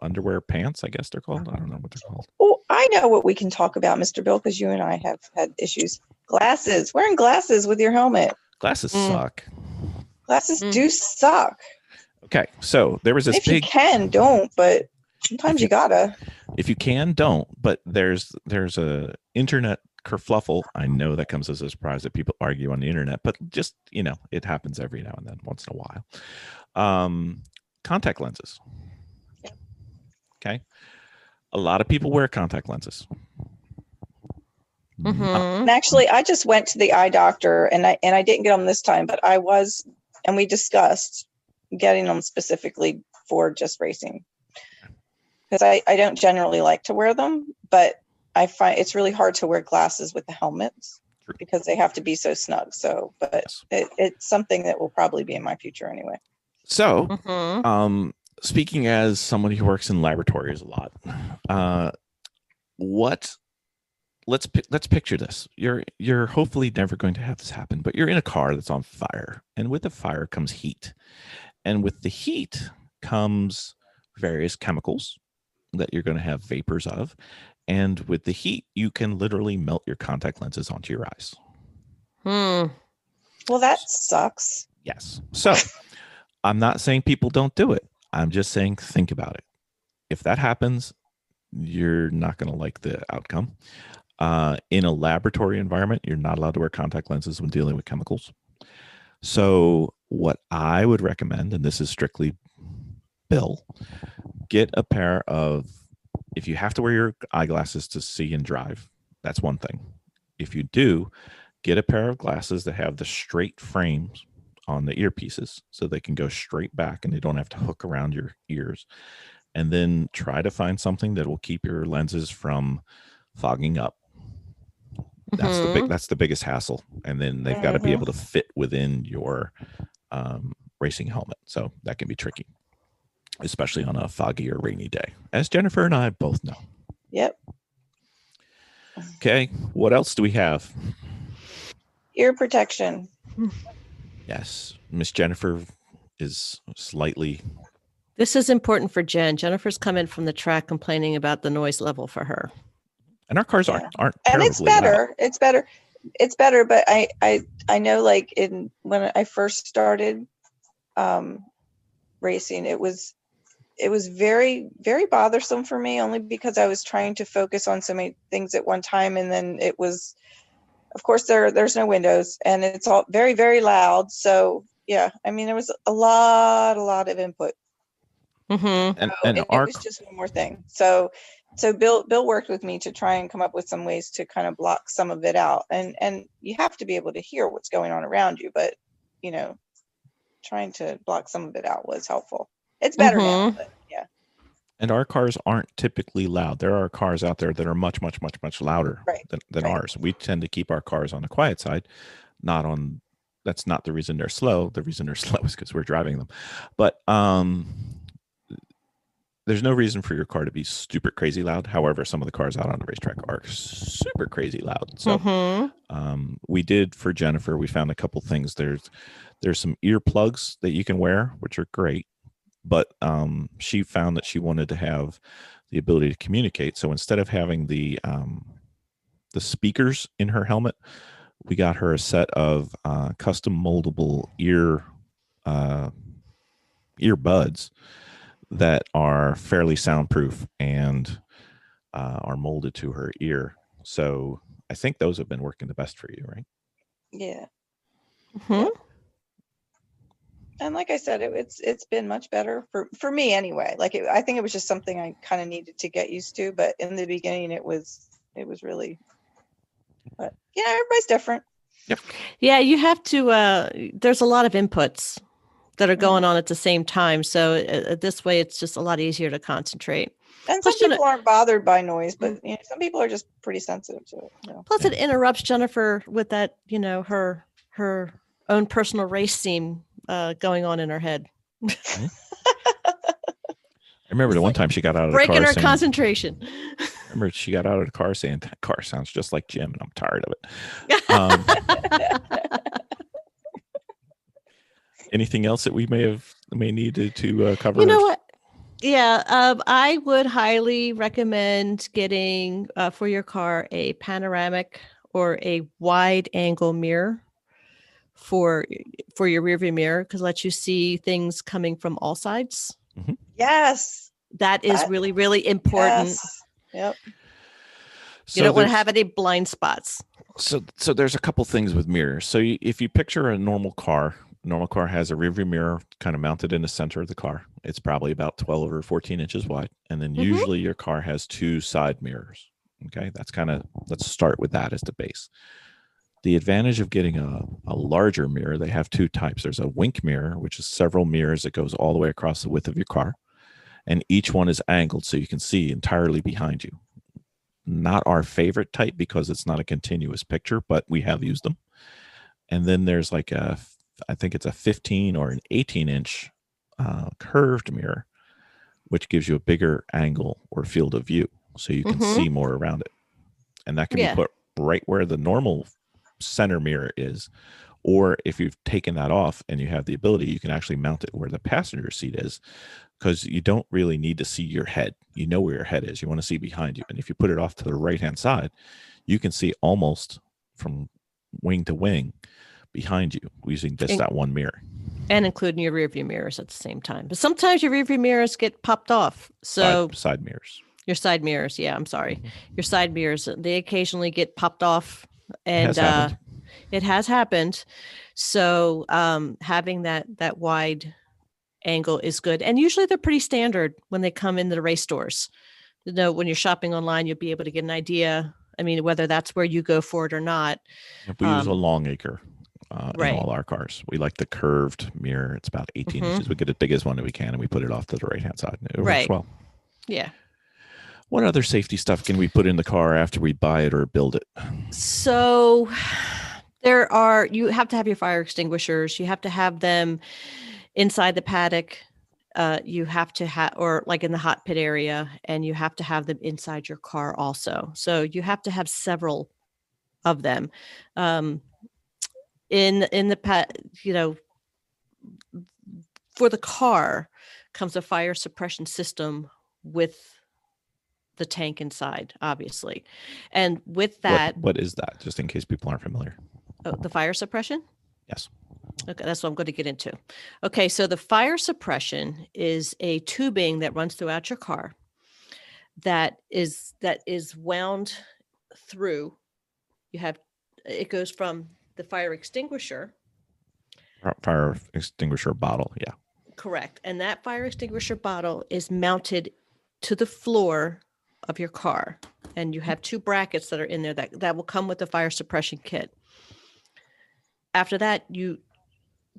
[SPEAKER 2] underwear pants, I guess they're called. I don't know what they're called.
[SPEAKER 3] Oh, I know what we can talk about, Mr. Bill, because you and I have had issues. Glasses. Wearing glasses with your helmet.
[SPEAKER 2] Glasses suck.
[SPEAKER 3] Glasses do suck.
[SPEAKER 2] Okay, so there was this
[SPEAKER 3] if you can, don't, but sometimes you gotta.
[SPEAKER 2] If you can, don't. But there's a internet kerfluffle. I know that comes as a surprise that people argue on the internet, but just, it happens every now and then, once in a while. Contact lenses. Okay. A lot of people wear contact lenses.
[SPEAKER 3] And actually, I just went to the eye doctor, and I didn't get them this time, but we discussed getting them specifically for just racing, because I don't generally like to wear them, but I find it's really hard to wear glasses with the helmets because they have to be so snug. So, but it's something that will probably be in my future anyway.
[SPEAKER 2] So, speaking as somebody who works in laboratories a lot, let's picture this. You're hopefully never going to have this happen, but you're in a car that's on fire, and with the fire comes heat, and with the heat comes various chemicals that you're going to have vapors of, and with the heat you can literally melt your contact lenses onto your eyes.
[SPEAKER 3] Well, that sucks.
[SPEAKER 2] Yes. So I'm not saying people don't do it. I'm just saying think about it. If that happens, you're not going to like the outcome. In a laboratory environment, you're not allowed to wear contact lenses when dealing with chemicals. So what I would recommend, and this is strictly Bill, get a pair of, if you have to wear your eyeglasses to see and drive, that's one thing. If you do, get a pair of glasses that have the straight frames on the earpieces so they can go straight back and they don't have to hook around your ears. And then try to find something that will keep your lenses from fogging up. That's the biggest hassle. And then they've got to be able to fit within your racing helmet. So that can be tricky, especially on a foggy or rainy day, as Jennifer and I both know.
[SPEAKER 3] Yep.
[SPEAKER 2] Okay. What else do we have?
[SPEAKER 3] Ear protection.
[SPEAKER 2] Yes. Miss Jennifer is slightly.
[SPEAKER 4] This is important for Jen. Jennifer's come in from the track complaining about the noise level for her.
[SPEAKER 2] And our cars aren't
[SPEAKER 3] and it's better. Loud. It's better. But I know, like, when I first started racing, it was it was very, very bothersome for me, only because I was trying to focus on so many things at one time. And then it was, of course, there's no windows, and it's all very, very loud. So yeah, I mean, there was a lot of input.
[SPEAKER 4] Mm-hmm.
[SPEAKER 3] And
[SPEAKER 2] And
[SPEAKER 3] it was just one more thing. So Bill worked with me to try and come up with some ways to kind of block some of it out. And you have to be able to hear what's going on around you, but you know, trying to block some of it out was helpful. It's better now, but yeah.
[SPEAKER 2] And our cars aren't typically loud. There are cars out there that are much louder
[SPEAKER 3] Right.
[SPEAKER 2] than
[SPEAKER 3] Right.
[SPEAKER 2] ours. We tend to keep our cars on the quiet side, not on. That's not the reason they're slow. The reason they're slow is because we're driving them. But there's no reason for your car to be super crazy loud. However, some of the cars out on the racetrack are super crazy loud. So we did for Jennifer, we found a couple things. There's some earplugs that you can wear, which are great. But she found that she wanted to have the ability to communicate. So instead of having the speakers in her helmet, we got her a set of custom moldable earbuds that are fairly soundproof and are molded to her ear. So I think those have been working the best for you, right?
[SPEAKER 3] Yeah.
[SPEAKER 4] Mm-hmm.
[SPEAKER 3] And like I said, it's been much better for me anyway. Like I think it was just something I kind of needed to get used to, but in the beginning it was really, but everybody's different.
[SPEAKER 2] Yep.
[SPEAKER 4] Yeah, you have to. There's a lot of inputs that are going on at the same time, so this way it's just a lot easier to concentrate.
[SPEAKER 3] And some people aren't bothered by noise, but some people are just pretty sensitive to it.
[SPEAKER 4] Plus, it interrupts Jennifer with that, her own personal race theme going on in her head.
[SPEAKER 2] I remember the one time she got out of the car
[SPEAKER 4] breaking her
[SPEAKER 2] saying,
[SPEAKER 4] concentration.
[SPEAKER 2] I remember she got out of the car saying, "That car sounds just like Jim, and I'm tired of it." Anything else that we may need to cover?
[SPEAKER 4] You know what? Yeah, I would highly recommend getting for your car a panoramic or a wide angle mirror for your rearview mirror, because it lets you see things coming from all sides.
[SPEAKER 2] Mm-hmm.
[SPEAKER 3] Yes,
[SPEAKER 4] that is really, really important.
[SPEAKER 3] Yes. Yep.
[SPEAKER 4] You don't want to have any blind spots.
[SPEAKER 2] So there's a couple things with mirrors. So if you picture a normal car has a rearview mirror kind of mounted in the center of the car. It's probably about 12 or 14 inches wide. And then usually your car has two side mirrors. Okay. Let's start with that as the base. The advantage of getting a larger mirror, they have two types. There's a wink mirror, which is several mirrors that goes all the way across the width of your car. And each one is angled so you can see entirely behind you. Not our favorite type because it's not a continuous picture, but we have used them. And then there's like I think it's a 15 or an 18-inch curved mirror, which gives you a bigger angle or field of view so you can see more around it. And that can be put right where the normal center mirror is. Or if you've taken that off and you have the ability, you can actually mount it where the passenger seat is, because you don't really need to see your head. You know where your head is. You want to see behind you. And if you put it off to the right-hand side, you can see almost from wing to wing behind you using just that one mirror.
[SPEAKER 4] And including your rear view mirrors at the same time. But sometimes your rear view mirrors get popped off. So
[SPEAKER 2] side mirrors. Your
[SPEAKER 4] side mirrors. Yeah, I'm sorry. Your side mirrors, they occasionally get popped off. And it has happened. So having that wide angle is good. And usually they're pretty standard when they come into the race stores. When you're shopping online, you'll be able to get an idea. I mean, whether that's where you go for it or not.
[SPEAKER 2] We use a Longacre in all our cars. We like the curved mirror. It's about 18 inches. We get the biggest one that we can, and we put it off to the right-hand side. And it works well.
[SPEAKER 4] Yeah.
[SPEAKER 2] What other safety stuff can we put in the car after we buy it or build it?
[SPEAKER 4] So you have to have your fire extinguishers. You have to have them inside the paddock. You have to have, or like in the hot pit area, and you have to have them inside your car also. So you have to have several of them. In the for the car comes a fire suppression system with the tank inside, obviously. And with that,
[SPEAKER 2] what is that? Just in case people aren't familiar.
[SPEAKER 4] Oh, the fire suppression?
[SPEAKER 2] Yes.
[SPEAKER 4] Okay, that's what I'm going to get into. Okay, so the fire suppression is a tubing that runs throughout your car that is wound through. It goes from the fire extinguisher.
[SPEAKER 2] Fire extinguisher bottle. Yeah.
[SPEAKER 4] Correct. And that fire extinguisher bottle is mounted to the floor of your car. And you have 2 brackets that are in there that will come with the fire suppression kit. After that,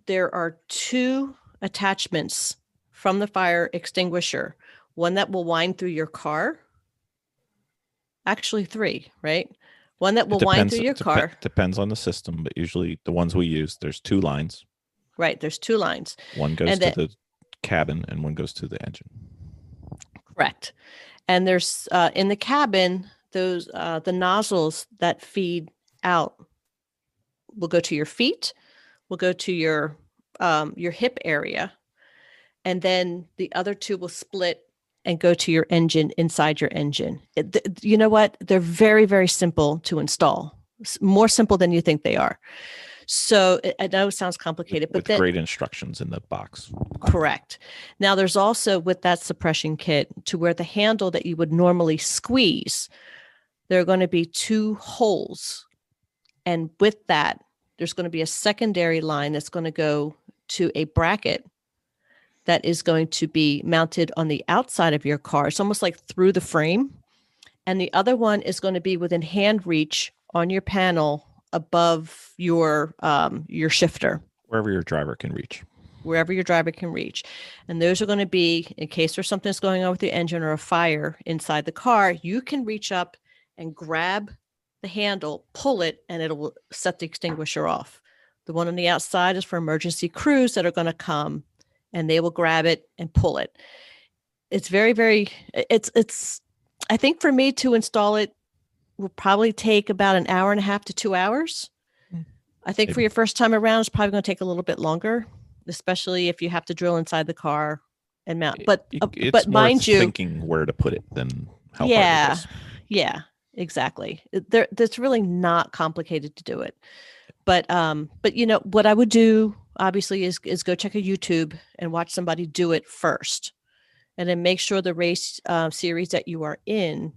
[SPEAKER 4] there are 2 attachments from the fire extinguisher. One that will wind through your car. Actually 3, right? One that will wind through your car.
[SPEAKER 2] Depends on the system, but usually the ones we use, there's 2 lines.
[SPEAKER 4] Right. There's 2 lines.
[SPEAKER 2] One goes to the cabin and one goes to the engine.
[SPEAKER 4] Correct. And there's in the cabin, those the nozzles that feed out will go to your feet, will go to your hip area, and then the other 2 will split and go to your engine, inside your engine. You know what? They're very, very simple to install. More simple than you think they are. So I know it sounds complicated, but
[SPEAKER 2] with great instructions in the box.
[SPEAKER 4] Correct. Now there's also with that suppression kit to where the handle that you would normally squeeze, there are going to be 2 holes. And with that, there's going to be a secondary line that's going to go to a bracket that is going to be mounted on the outside of your car. It's almost like through the frame. And the other one is going to be within hand reach on your panel above your shifter.
[SPEAKER 2] Wherever your driver can reach.
[SPEAKER 4] Wherever your driver can reach. And those are going to be, in case there's something that's going on with your engine or a fire inside the car, you can reach up and grab the handle, pull it, and it'll set the extinguisher off. The one on the outside is for emergency crews that are going to come, and they will grab it and pull it. It's very, very, I think for me to install it will probably take about an hour and a half to 2 hours. I think for your first time around, it's probably going to take a little bit longer, especially if you have to drill inside the car and mount. But mind you,
[SPEAKER 2] thinking where to put it than how hard it is.
[SPEAKER 4] Yeah, exactly. That's really not complicated to do it. But you know what I would do obviously is go check a YouTube and watch somebody do it first, and then make sure the race series that you are in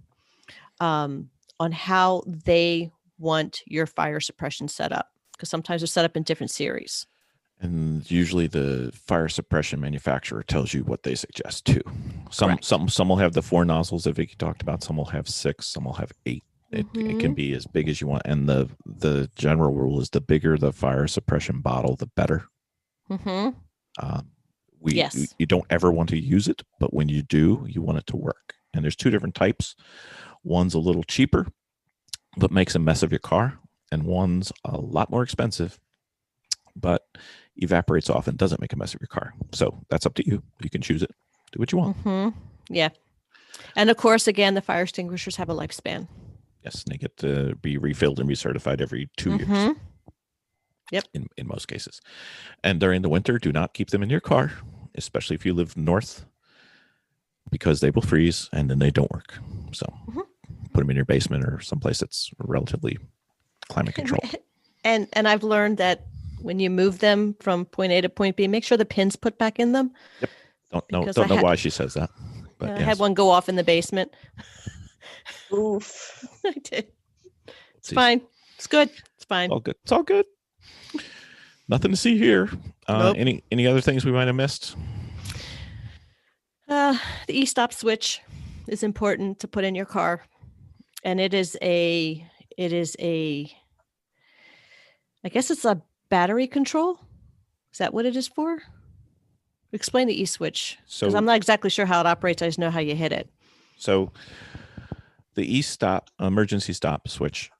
[SPEAKER 4] on how they want your fire suppression set up, because sometimes they're set up in different series.
[SPEAKER 2] And usually the fire suppression manufacturer tells you what they suggest too. Some will have the 4 nozzles that Vicki talked about. Some will have 6. Some will have 8. It can be as big as you want. And the general rule is the bigger the fire suppression bottle, the better.
[SPEAKER 4] Mm-hmm.
[SPEAKER 2] You don't ever want to use it, but when you do, you want it to work. And there's 2 different types. One's a little cheaper, but makes a mess of your car. And one's a lot more expensive, but evaporates off and doesn't make a mess of your car. So that's up to you. You can choose it. Do what you want.
[SPEAKER 4] Mm-hmm. Yeah. And of course, again, the fire extinguishers have a lifespan.
[SPEAKER 2] Yes, and they get to be refilled and recertified every 2 years.
[SPEAKER 4] Yep.
[SPEAKER 2] In most cases. And during the winter, do not keep them in your car, especially if you live north, because they will freeze and then they don't work. So put them in your basement or someplace that's relatively climate controlled.
[SPEAKER 4] And I've learned that when you move them from point A to point B, make sure the pin's put back in them.
[SPEAKER 2] Yep. Don't know why she says that. But
[SPEAKER 4] I had one go off in the basement.
[SPEAKER 3] Oof.
[SPEAKER 4] I did. It's fine. It's good. It's fine.
[SPEAKER 2] All good. It's all good. Nothing to see here.
[SPEAKER 4] Nope.
[SPEAKER 2] Any other things we might have missed?
[SPEAKER 4] The e-stop switch is important to put in your car, and it is a I guess it's a battery control. Is that what it is for? Explain the e-switch, because I'm not exactly sure how it operates. I just know how you hit it.
[SPEAKER 2] So the e-stop emergency stop switch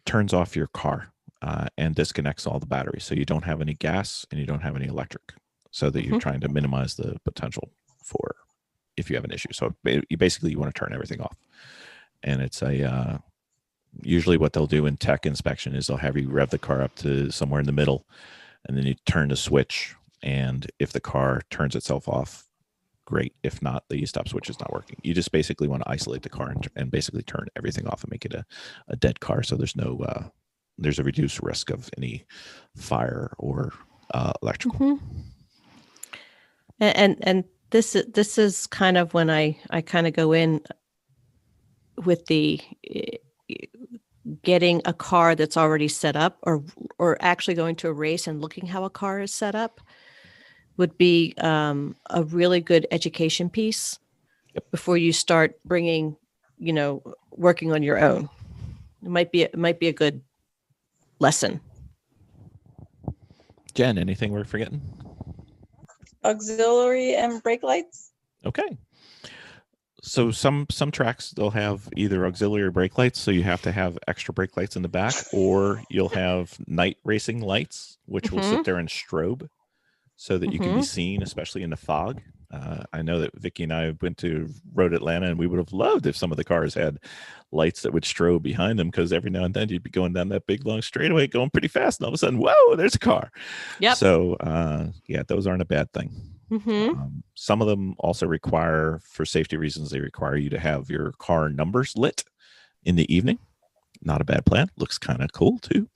[SPEAKER 2] turns off your car and disconnects all the batteries, so you don't have any gas and you don't have any electric, so that you're trying to minimize the potential for if you have an issue. So you want to turn everything off. And it's usually what they'll do in tech inspection is they'll have you rev the car up to somewhere in the middle, and then you turn the switch, and if the car turns itself off, great. If not, the stop switch is not working. You just basically want to isolate the car and basically turn everything off and make it a dead car, so there's no there's a reduced risk of any fire or electrical.
[SPEAKER 4] Mhm. And this is kind of when I kind of go in with the getting a car that's already set up, or actually going to a race and looking how a car is set up would be a really good education piece before you start bringing, working on your own. It might be a good lesson.
[SPEAKER 2] Jen, anything we're forgetting?
[SPEAKER 3] Auxiliary and brake lights.
[SPEAKER 2] Okay. So some tracks, they'll have either auxiliary or brake lights, so you have to have extra brake lights in the back, or you'll have night racing lights, which will sit there and strobe so that you can be seen, especially in the fog. I know that Vicki and I went to Road Atlanta, and we would have loved if some of the cars had lights that would strobe behind them, because every now and then you'd be going down that big long straightaway going pretty fast, and all of a sudden, whoa, there's a car.
[SPEAKER 4] Yep.
[SPEAKER 2] So yeah, those aren't a bad thing. Some of them also require, for safety reasons, they require you to have your car numbers lit in the evening. Not a bad plan. Looks kind of cool too,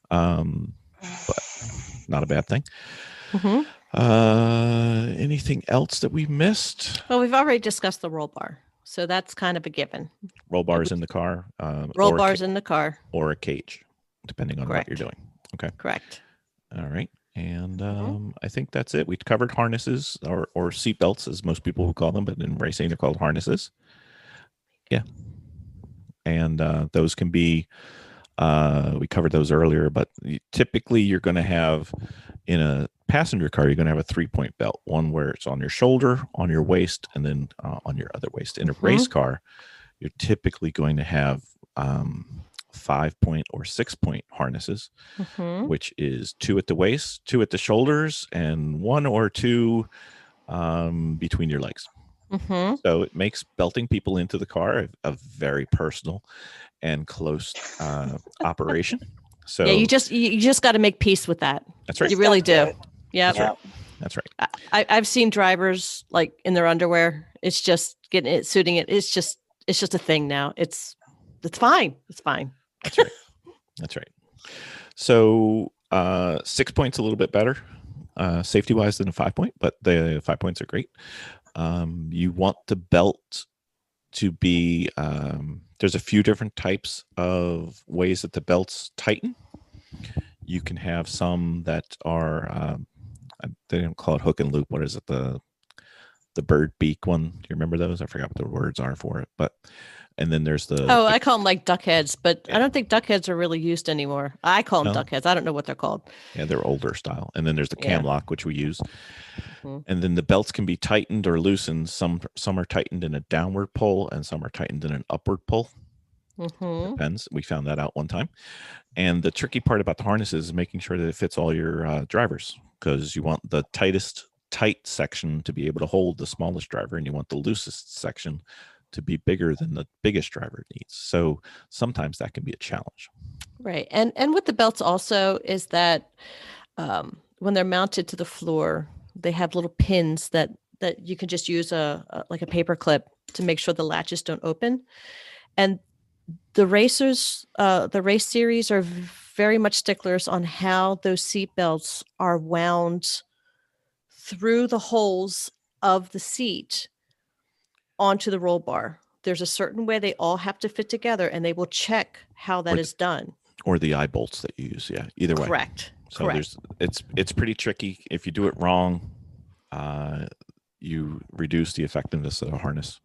[SPEAKER 2] but not a bad thing. Anything else that we missed?
[SPEAKER 4] Well, we've already discussed the roll bar, so that's kind of a given.
[SPEAKER 2] Roll bars in the car.
[SPEAKER 4] Roll bars in the car,
[SPEAKER 2] or a cage, depending on what you're doing. Okay.
[SPEAKER 4] Correct.
[SPEAKER 2] All right. And I think that's it. We covered harnesses or seat belts, as most people will call them, but in racing they're called harnesses. Yeah. And those can be, we covered those earlier, but typically you're going to have, in a passenger car, you're going to have a 3-point belt, one where it's on your shoulder, on your waist, and then on your other waist. In a race car, you're typically going to have 5-point or 6-point harnesses, which is 2 at the waist, 2 at the shoulders, and 1 or 2 between your legs. So it makes belting people into the car a very personal and close operation. So
[SPEAKER 4] yeah, you just got to make peace with that.
[SPEAKER 2] That's right.
[SPEAKER 4] You really do. Yeah,
[SPEAKER 2] that's right. That's right.
[SPEAKER 4] I've seen drivers like in their underwear. It's just getting it, suiting it. It's just a thing now. It's fine. It's fine.
[SPEAKER 2] That's right. That's right. So 6 points a little bit better, safety wise, than a 5-point, but the 5 points are great. You want the belt to be, there's a few different types of ways that the belts tighten. You can have some that are, they don't call it hook and loop. What is it? The bird beak one. Do you remember those? I forgot what the words are for it, but, and then there's
[SPEAKER 4] I call them like duck heads, but I don't think duck heads are really used anymore. I call them duck heads. I don't know what they're called.
[SPEAKER 2] Yeah, they're older style. And then there's the cam lock, which we use. And then the belts can be tightened or loosened. Some are tightened in a downward pull, and some are tightened in an upward pull. Depends. We found that out one time. And the tricky part about the harnesses is making sure that it fits all your drivers, because you want the tight section to be able to hold the smallest driver, and you want the loosest section to be bigger than the biggest driver needs. So sometimes that can be a challenge. Right.
[SPEAKER 4] And with the belts also is that when they're mounted to the floor, they have little pins that you can just use like a paper clip to make sure the latches don't open. And the racers, the race series are very much sticklers on how those seat belts are wound through the holes of the seat onto the roll bar. There's a certain way they all have to fit together, and they will check how that is done.
[SPEAKER 2] Or the eye bolts that you use. Yeah, either way.
[SPEAKER 4] Correct.
[SPEAKER 2] So
[SPEAKER 4] Correct.
[SPEAKER 2] it's pretty tricky. If you do it wrong, you reduce the effectiveness of the harness.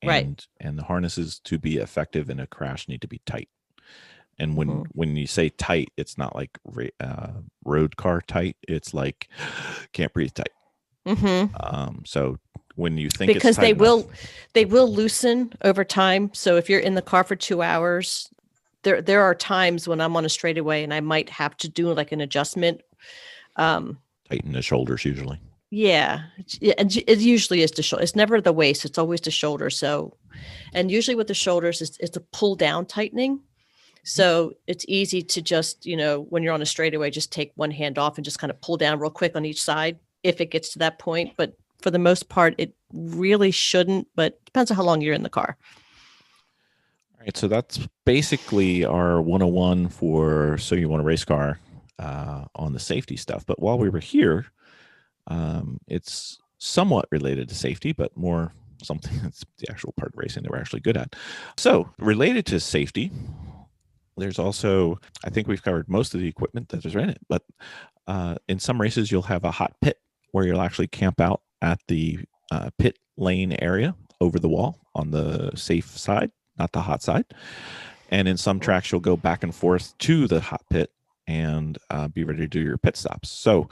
[SPEAKER 2] And the harnesses, to be effective in a crash, need to be tight. And when you say tight, it's not like road car tight. It's like can't breathe tight. So when you think
[SPEAKER 4] because
[SPEAKER 2] it's tight
[SPEAKER 4] they will loosen over time. So if you're in the car for 2 hours, there are times when I'm on a straightaway and I might have to do like an adjustment.
[SPEAKER 2] Tighten the shoulders usually.
[SPEAKER 4] Yeah, it usually is the shoulder. It's never the waist. It's always the shoulder. So, and usually with the shoulders, it's a pull down tightening. So it's easy to just, when you're on a straightaway, just take one hand off and just kind of pull down real quick on each side if it gets to that point. But for the most part, it really shouldn't, but depends on how long you're in the car.
[SPEAKER 2] All right, so that's basically our 101 for So You Want a Race Car on the safety stuff. But while we were here, it's somewhat related to safety, but more something that's the actual part of racing that we're actually good at. So related to safety, there's also, I think we've covered most of the equipment that is in it, but in some races, you'll have a hot pit where you'll actually camp out at the pit lane area over the wall on the safe side, not the hot side. And in some tracks, you'll go back and forth to the hot pit and be ready to do your pit stops. So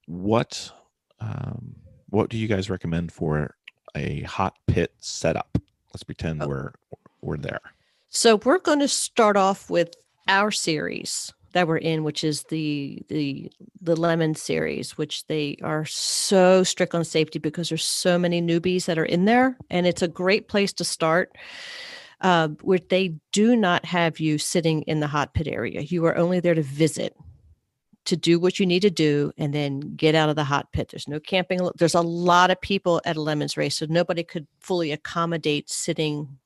[SPEAKER 2] what do you guys recommend for a hot pit setup? Let's pretend we're there.
[SPEAKER 4] So we're going to start off with our series that we're in, which is the Lemon series, which they are so strict on safety because there's so many newbies that are in there, and it's a great place to start. Where they do not have you sitting in the hot pit area. You are only there to visit, to do what you need to do, and then get out of the hot pit. There's no camping. There's a lot of people at a Lemons race, so nobody could fully accommodate sitting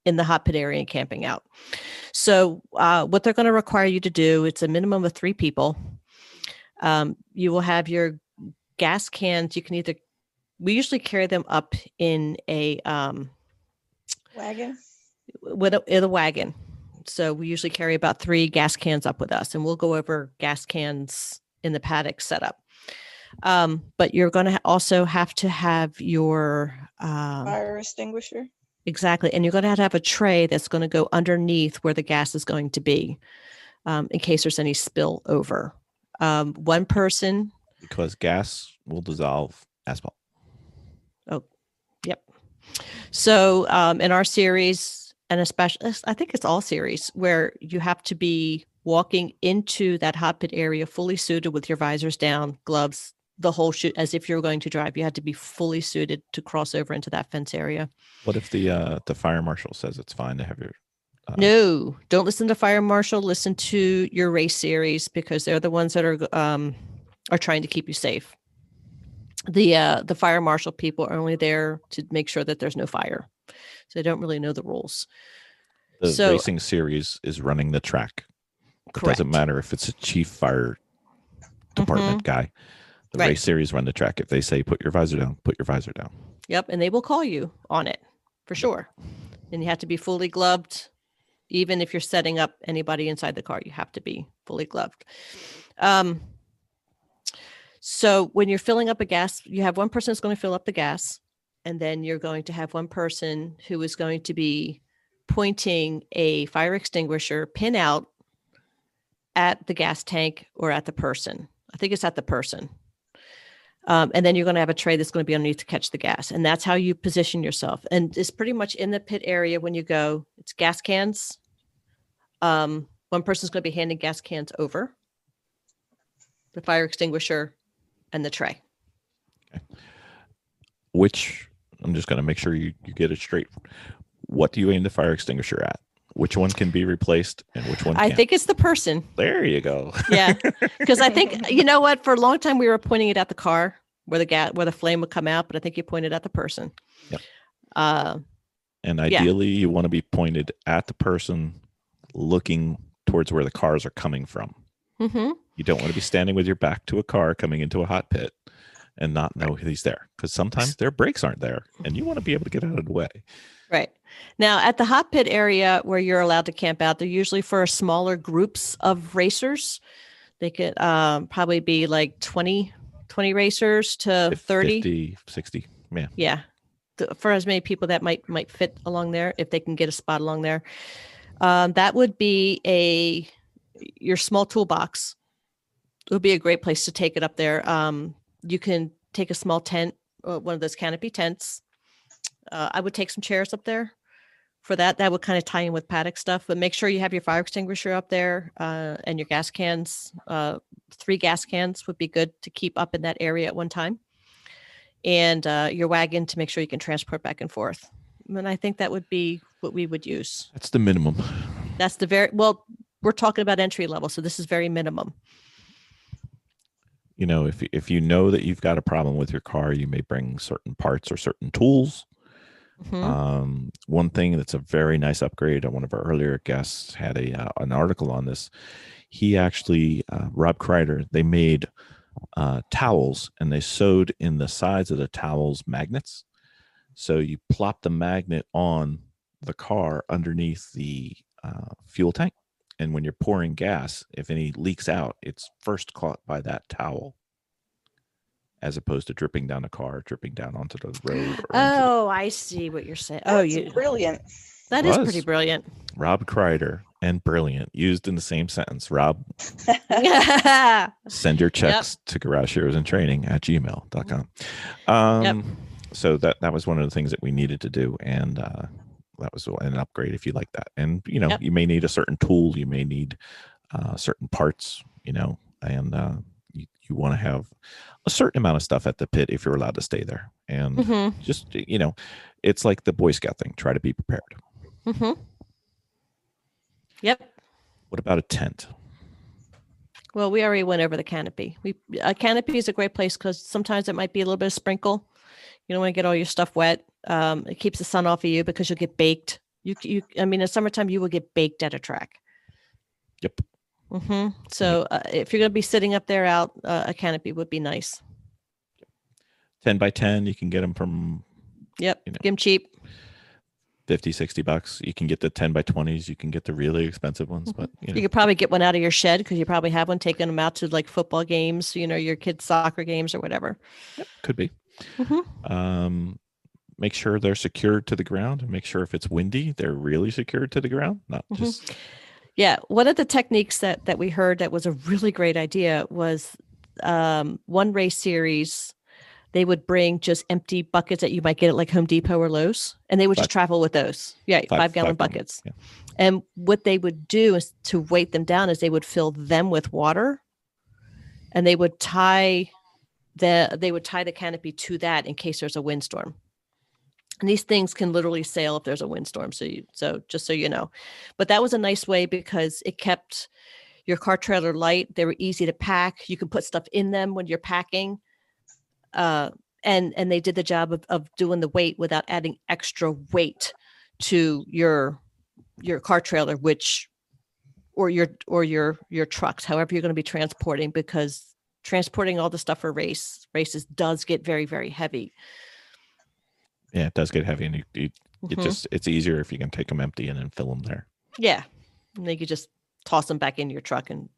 [SPEAKER 4] in the hot pit area and camping out. So what they're going to require you to do, it's a minimum of 3 people. You will have your gas cans. You can we usually carry them up in a
[SPEAKER 3] Wagon.
[SPEAKER 4] in a wagon. So we usually carry about 3 gas cans up with us, and we'll go over gas cans in the paddock setup. But you're going to also have to have your
[SPEAKER 3] Fire extinguisher.
[SPEAKER 4] Exactly. And you're going to have a tray that's going to go underneath where the gas is going to be in case there's any spill over. One person.
[SPEAKER 2] Because gas will dissolve asphalt.
[SPEAKER 4] Oh, yep. So in our series, and especially, I think it's all series, where you have to be walking into that hot pit area fully suited with your visors down, gloves, the whole shoot, as if you're going to drive. You had to be fully suited to cross over into that fence area.
[SPEAKER 2] What if the fire marshal says it's fine to have your
[SPEAKER 4] No, don't listen to fire marshal. Listen to your race series, because they're the ones that are trying to keep you safe. The fire marshal people are only there to make sure that there's no fire, so they don't really know the rules.
[SPEAKER 2] The racing series is running the track. It
[SPEAKER 4] Correct.
[SPEAKER 2] doesn't matter if it's a chief fire department guy. The
[SPEAKER 4] Right.
[SPEAKER 2] race series run the track. If they say put your visor down, put your visor down.
[SPEAKER 4] Yep, and they will call you on it for sure. And you have to be fully gloved. Even if you're setting up anybody inside the car, you have to be fully gloved. So when you're filling up a gas, you have one person that's going to fill up the gas, and then you're going to have one person who is going to be pointing a fire extinguisher pin out at the gas tank or at the person. I think it's at the person. And then you're going to have a tray that's going to be underneath to catch the gas. And that's how you position yourself. And it's pretty much in the pit area when you go. It's gas cans. One person's going to be handing gas cans over, the fire extinguisher, and the tray.
[SPEAKER 2] Okay. Which, I'm just going to make sure you get it straight. What do you aim the fire extinguisher at? Which one can be replaced and which one can't?
[SPEAKER 4] I think it's the person.
[SPEAKER 2] There you go.
[SPEAKER 4] Yeah. Because I think, you know what, for a long time we were pointing it at the car where the flame would come out, but I think you pointed at the person.
[SPEAKER 2] Yep. And ideally you want to be pointed at the person looking towards where the cars are coming from.
[SPEAKER 4] Mm-hmm.
[SPEAKER 2] You don't want to be standing with your back to a car coming into a hot pit and not know he's there, because sometimes their brakes aren't there and you want to be able to get out of the way.
[SPEAKER 4] Right. Now, at the hot pit area where you're allowed to camp out, they're usually for smaller groups of racers. They could probably be like 20 racers to 30.
[SPEAKER 2] 50, 60. Yeah.
[SPEAKER 4] Yeah. For as many people that might fit along there, if they can get a spot along there. That would be your small toolbox. It would be a great place to take it up there. You can take a small tent, one of those canopy tents. I would take some chairs up there for that. That would kind of tie in with paddock stuff, but make sure you have your fire extinguisher up there and your gas cans. 3 gas cans would be good to keep up in that area at one time. And your wagon to make sure you can transport back and forth. And I think that would be what we would use.
[SPEAKER 2] That's the minimum.
[SPEAKER 4] That's we're talking about entry level, so this is very minimum.
[SPEAKER 2] You know, if you know that you've got a problem with your car, you may bring certain parts or certain tools One thing that's a very nice upgrade, one of our earlier guests had an article on this. He actually, Rob Kreider, they made towels, and they sewed in the sides of the towels magnets. So you plop the magnet on the car underneath the fuel tank. And when you're pouring gas, if any leaks out, it's first caught by that towel, as opposed to dripping down the car, dripping down onto the road.
[SPEAKER 4] Oh, I see what you're saying.
[SPEAKER 3] That's brilliant.
[SPEAKER 4] That is pretty brilliant.
[SPEAKER 2] Rob Kreider and brilliant used in the same sentence. Rob, send your checks to garageheroesandtraining@gmail.com. So that was one of the things that we needed to do. And that was an upgrade if you like that. And, you may need a certain tool. You may need certain parts, and you want to have a certain amount of stuff at the pit if you're allowed to stay there. And just, it's like the Boy Scout thing. Try to be prepared.
[SPEAKER 4] Yep.
[SPEAKER 2] What about a tent?
[SPEAKER 4] Well, we already went over the canopy. A canopy is a great place because sometimes it might be a little bit of sprinkle. You don't want to get all your stuff wet. It keeps the sun off of you because you'll get baked. I mean, in summertime, you will get baked at a track.
[SPEAKER 2] Yep.
[SPEAKER 4] So if you're going to be sitting up there out, a canopy would be nice.
[SPEAKER 2] 10 by 10, you can get them from.
[SPEAKER 4] Yep. Get them cheap.
[SPEAKER 2] $50-$60. You can get the 10 by 20s. You can get the really expensive ones, but
[SPEAKER 4] you could probably get one out of your shed because you probably have one, taking them out to like football games, your kids' soccer games or whatever.
[SPEAKER 2] Yep, could be. Make sure they're secured to the ground, and make sure if it's windy, they're really secured to the ground, not just.
[SPEAKER 4] Yeah. One of the techniques that we heard that was a really great idea was one race series. They would bring just empty buckets that you might get at like Home Depot or Lowe's, and they would just travel with those. Yeah, 5-gallon buckets. Yeah. And what they would do is to weight them down is they would fill them with water, and they would tie the canopy to that in case there's a windstorm. And these things can literally sail if there's a windstorm. So just so you know, but that was a nice way because it kept your car trailer light. They were easy to pack. You can put stuff in them when you're packing. And they did the job of doing the weight without adding extra weight to your car trailer, or your trucks, however you're going to be transporting, because transporting all the stuff for races does get very, very heavy.
[SPEAKER 2] Yeah, it does get heavy, and it's easier if you can take them empty and then fill them there.
[SPEAKER 4] Yeah, and then you just toss them back in your truck and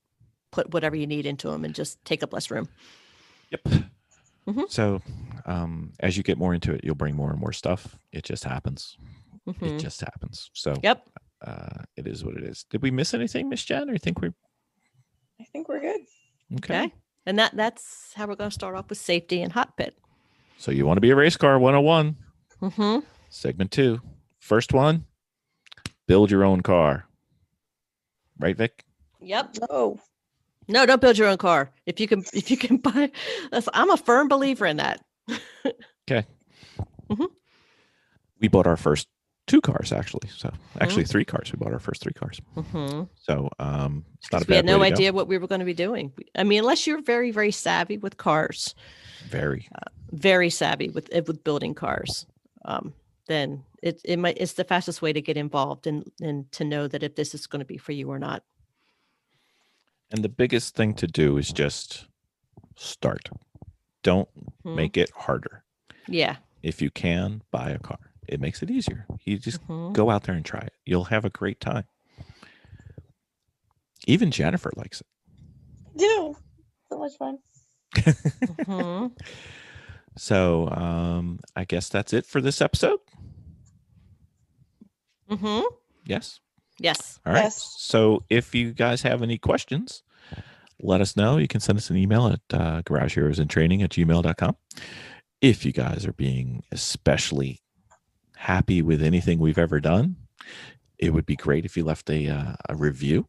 [SPEAKER 4] put whatever you need into them and just take up less room.
[SPEAKER 2] Yep. So as you get more into it, you'll bring more and more stuff. It just happens. It just happens. So
[SPEAKER 4] yep.
[SPEAKER 2] It is what it is. Did we miss anything, Miss Jen? Or I think we're
[SPEAKER 4] good. Okay. And that's how we're going to start off with safety and hot pit.
[SPEAKER 2] So you want to be a race car 101. Segment 2. First one, build your own car. Right, Vic?
[SPEAKER 4] Yep. No, don't build your own car. If you can buy, I'm a firm believer in that.
[SPEAKER 2] Okay. We bought our first 2 cars, actually. So actually 3 cars. We bought our first 3 cars. So it's not a bad.
[SPEAKER 4] We had no idea what we were going to be doing. I mean, unless you're very, very savvy with cars. Very savvy with building cars. Then it's the fastest way to get involved and to know that if this is going to be for you or not.
[SPEAKER 2] And the biggest thing to do is just start. Don't make it harder.
[SPEAKER 4] Yeah.
[SPEAKER 2] If you can, buy a car. It makes it easier. You just go out there and try it. You'll have a great time. Even Jennifer likes it.
[SPEAKER 3] Yeah. So much fun.
[SPEAKER 2] So I guess that's it for this episode. Yes. All right.
[SPEAKER 3] Yes.
[SPEAKER 2] So if you guys have any questions, let us know. You can send us an email at garageheroesandtraining@gmail.com. If you guys are being especially happy with anything we've ever done, it would be great if you left a review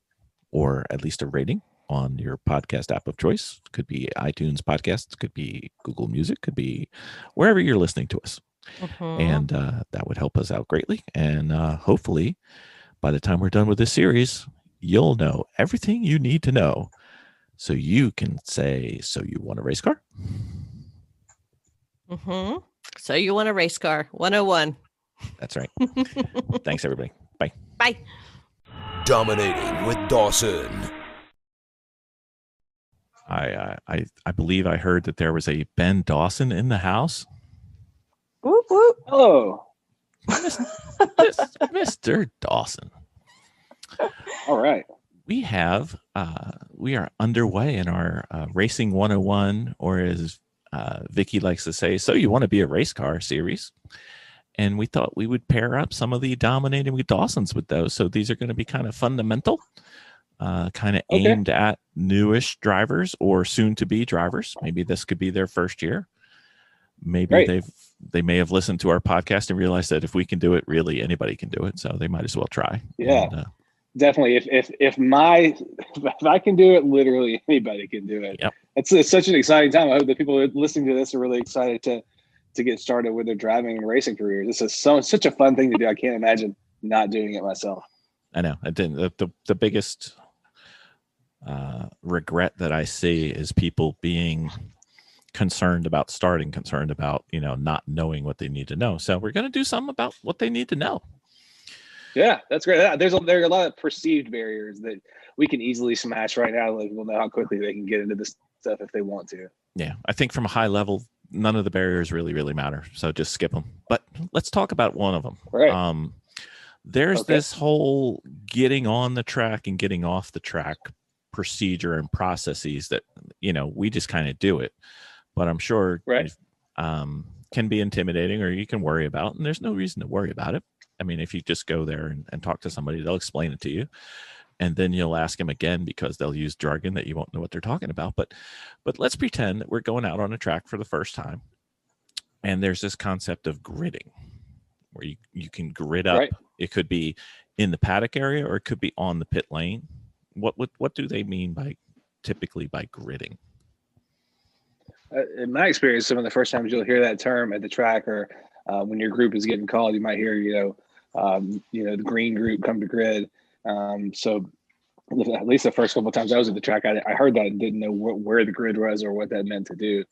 [SPEAKER 2] or at least a rating on your podcast app of choice. It could be iTunes podcasts, could be Google Music, could be wherever you're listening to us. And that would help us out greatly. And hopefully by the time we're done with this series, you'll know everything you need to know so you can say, so you want a race car?
[SPEAKER 4] So you want a race car 101.
[SPEAKER 2] That's right. Thanks, everybody. Bye.
[SPEAKER 4] Bye.
[SPEAKER 5] Dominating with Dawson.
[SPEAKER 2] I believe I heard that there was a Ben Dawson in the house.
[SPEAKER 3] Whoop, whoop.
[SPEAKER 6] Hello.
[SPEAKER 2] Mr. Dawson.
[SPEAKER 6] All right.
[SPEAKER 2] We are underway in our Racing 101, or as Vicki likes to say, So You Want to Be a Race Car series. And we thought we would pair up some of the Dominating with Dawsons with those. So these are going to be kind of fundamental, kind of aimed at newish drivers or soon to be drivers. Maybe this could be their first year. Maybe they may have listened to our podcast and realized that if we can do it, really anybody can do it. So they might as well try.
[SPEAKER 6] Yeah,
[SPEAKER 2] and,
[SPEAKER 6] definitely. If I can do it, literally anybody can do it.
[SPEAKER 2] Yep.
[SPEAKER 6] It's such an exciting time. I hope that people listening to this are really excited to get started with their driving and racing careers. This is such a fun thing to do. I can't imagine not doing it myself.
[SPEAKER 2] I know. The biggest regret that I see is people being concerned about starting, concerned about, not knowing what they need to know. So we're going to do something about what they need to know.
[SPEAKER 6] Yeah, that's great. There are a lot of perceived barriers that we can easily smash right now. Like, we'll know how quickly they can get into this stuff if they want to.
[SPEAKER 2] Yeah, I think from a high level, none of the barriers really matter. So just skip them. But let's talk about one of them.
[SPEAKER 6] Right.
[SPEAKER 2] There's this whole getting on the track and getting off the track procedure and processes that, we just kind of do it. But I'm sure can be intimidating, or you can worry about, and there's no reason to worry about it. I mean, if you just go there and talk to somebody, they'll explain it to you. And then you'll ask them again because they'll use jargon that you won't know what they're talking about. But let's pretend that we're going out on a track for the first time. And there's this concept of gridding where you can grid up. Right. It could be in the paddock area or it could be on the pit lane. What do they mean typically by gridding?
[SPEAKER 6] In my experience, some of the first times you'll hear that term at the track, or when your group is getting called, you might hear, the green group come to grid. So at least the first couple of times I was at the track, I heard that and didn't know where the grid was or what that meant to do.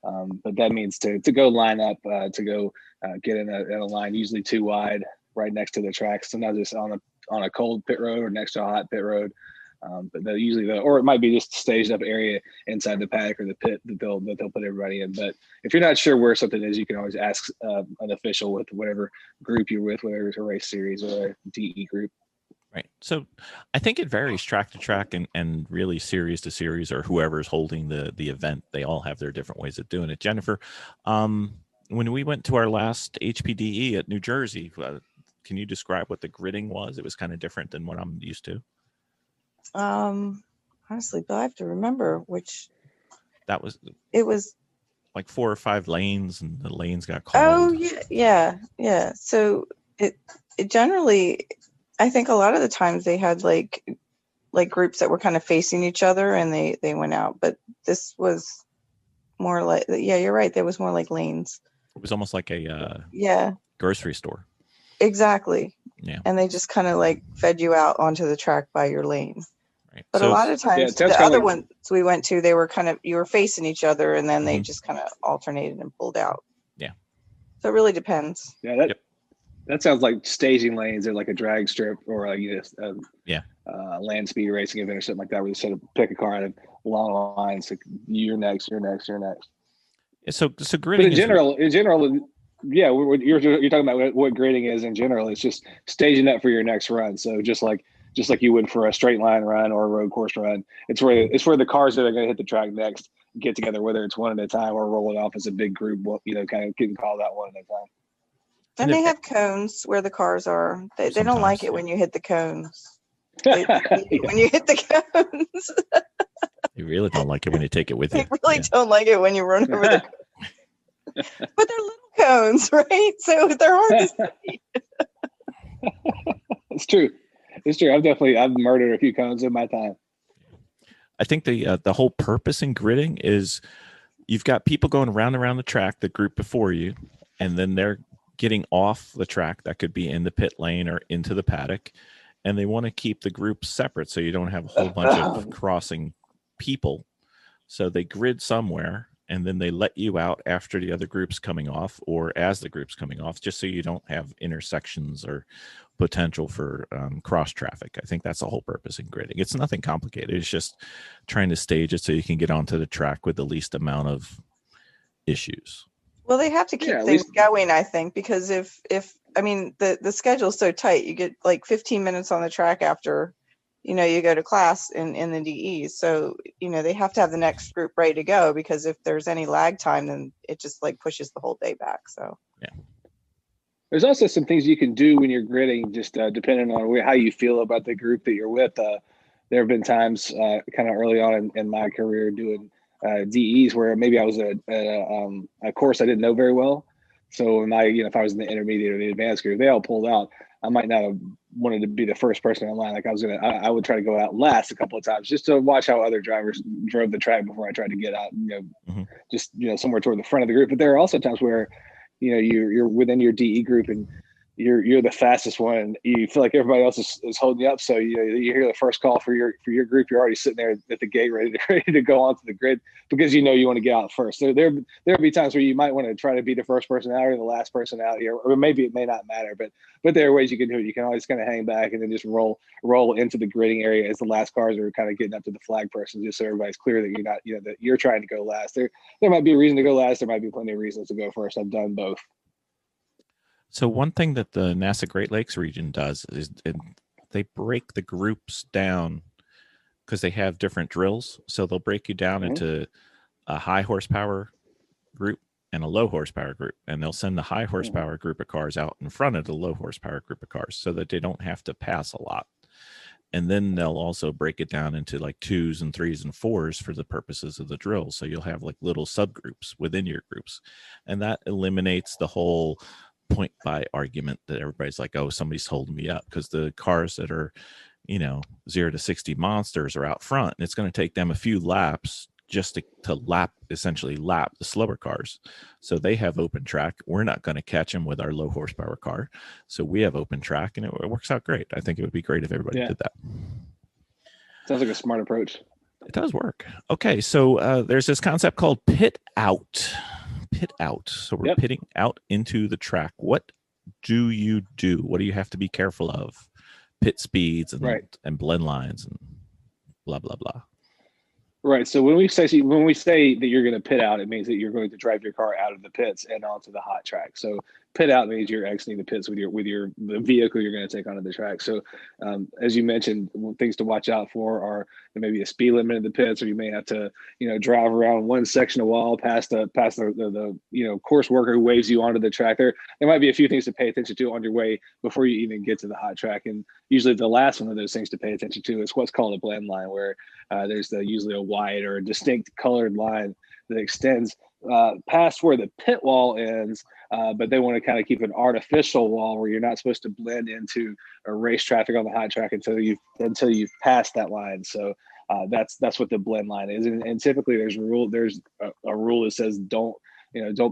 [SPEAKER 6] But that means to go line up, to go get in a line, usually too wide, right next to the track. Sometimes it's on a cold pit road or next to a hot pit road. But they'll usually or it might be just a staged up area inside the paddock or the pit that they'll put everybody in. But if you're not sure where something is, you can always ask an official with whatever group you're with, whether it's a race series or a DE group.
[SPEAKER 2] Right. So I think it varies track to track and really series to series, or whoever's holding the event. They all have their different ways of doing it. Jennifer, when we went to our last HPDE at New Jersey, can you describe what the gridding was? It was kind of different than what I'm used to.
[SPEAKER 3] Honestly, but I have to remember which. It was
[SPEAKER 2] like 4 or 5 lanes, and the lanes got called.
[SPEAKER 3] Oh yeah. So it generally, I think a lot of the times they had like groups that were kind of facing each other, and they went out. But this was more like, you're right. There was more like lanes.
[SPEAKER 2] It was almost like a grocery store.
[SPEAKER 3] Exactly.
[SPEAKER 2] Yeah.
[SPEAKER 3] And they just kind of like fed you out onto the track by your lane. Right. But so a lot of times the other ones we went to, they were you were facing each other, and then they just kind of alternated and pulled out.
[SPEAKER 2] Yeah.
[SPEAKER 3] So it really depends.
[SPEAKER 6] Yeah. That sounds like staging lanes at like a drag strip or like land speed racing event or something like that, where you sort of pick a car out of long lines. Like, you're next. So
[SPEAKER 2] gridding.
[SPEAKER 6] But in general, yeah, you're talking about what gridding is in general. It's just staging up for your next run. So just like you would for a straight line run or a road course run, it's where the cars that are going to hit the track next get together, whether it's one at a time or rolling off as a big group. Kind of getting called out one at a time.
[SPEAKER 3] And they have cones where the cars are. They don't like it when you hit the cones. When you hit the cones.
[SPEAKER 2] You really don't like it when you take it with you.
[SPEAKER 3] They really don't like it when you run over the cones. But they're little cones, right? So they're hard to see.
[SPEAKER 6] It's true. I've murdered a few cones in my time.
[SPEAKER 2] I think the whole purpose in gridding is you've got people going around the track, the group before you, and then they're getting off the track. That could be in the pit lane or into the paddock, and they want to keep the group separate so you don't have a whole bunch of crossing people. So they grid somewhere, and then they let you out after the other group's coming off or as the group's coming off, just so you don't have intersections or potential for cross traffic. I think that's the whole purpose in gridding. It's nothing complicated. It's just trying to stage it so you can get onto the track with the least amount of issues.
[SPEAKER 3] Well, they have to keep things going, I think, because if I mean, the schedule's so tight, you get like 15 minutes on the track after, you know, you go to class in the DEs. So, you know, they have to have the next group ready to go, because if there's any lag time, then it just like pushes the whole day back. So,
[SPEAKER 2] yeah.
[SPEAKER 6] There's also some things you can do when you're gridding, just depending on how you feel about the group that you're with. There have been times kind of early on in my career doing DEs where maybe I was at a course I didn't know very well. So if I was in the intermediate or the advanced group, they all pulled out. I might not have wanted to be the first person in line. Like I would try to go out last a couple of times just to watch how other drivers drove the track before I tried to get out, just somewhere toward the front of the group. But there are also times where, you're within your DE group and you're the fastest one, and you feel like everybody else is holding you up. So you hear the first call for your group, you're already sitting there at the gate ready to go onto the grid because you want to get out first. So there'll be times where you might want to try to be the first person out or the last person out here, or maybe it may not matter, but there are ways you can do it. You can always kind of hang back and then just roll into the gridding area as the last cars are kind of getting up to the flag person, just so everybody's clear that you're not, that you're trying to go last. There might be a reason to go last. There might be plenty of reasons to go first. I've done both.
[SPEAKER 2] So one thing that the NASA Great Lakes region does is they break the groups down because they have different drills. So they'll break you down into a high horsepower group and a low horsepower group. And they'll send the high horsepower group of cars out in front of the low horsepower group of cars so that they don't have to pass a lot. And then they'll also break it down into like 2s and 3s and 4s for the purposes of the drill. So you'll have like little subgroups within your groups. And that eliminates the whole point by argument that everybody's like, oh, somebody's holding me up, because the cars that are 0 to 60 monsters are out front, and it's going to take them a few laps just to essentially lap the slower cars. So they have open track. We're not going to catch them with our low horsepower car, so we have open track, and it works out great. I think it would be great if everybody did that.
[SPEAKER 6] Sounds like a smart approach.
[SPEAKER 2] It does work. Okay, so there's this concept called pit out. So we're pitting out into the track. What do you do? What do you have to be careful of? Pit speeds and blend lines and blah blah blah.
[SPEAKER 6] Right. So when we say that you're going to pit out, it means that you're going to drive your car out of the pits and onto the hot track. So pit out means you're exiting the pits with the vehicle you're going to take onto the track. So as you mentioned, things to watch out for are there may be a speed limit in the pits, or you may have to drive around one section of wall past the course worker who waves you onto the track. There might be a few things to pay attention to on your way before you even get to the hot track. And usually the last one of those things to pay attention to is what's called a blend line, where there's usually a wide or a distinct colored line that extends past where the pit wall ends, but they want to kind of keep an artificial wall where you're not supposed to blend into a race traffic on the hot track until you've passed that line. So that's what the blend line is, and typically there's a rule that says don't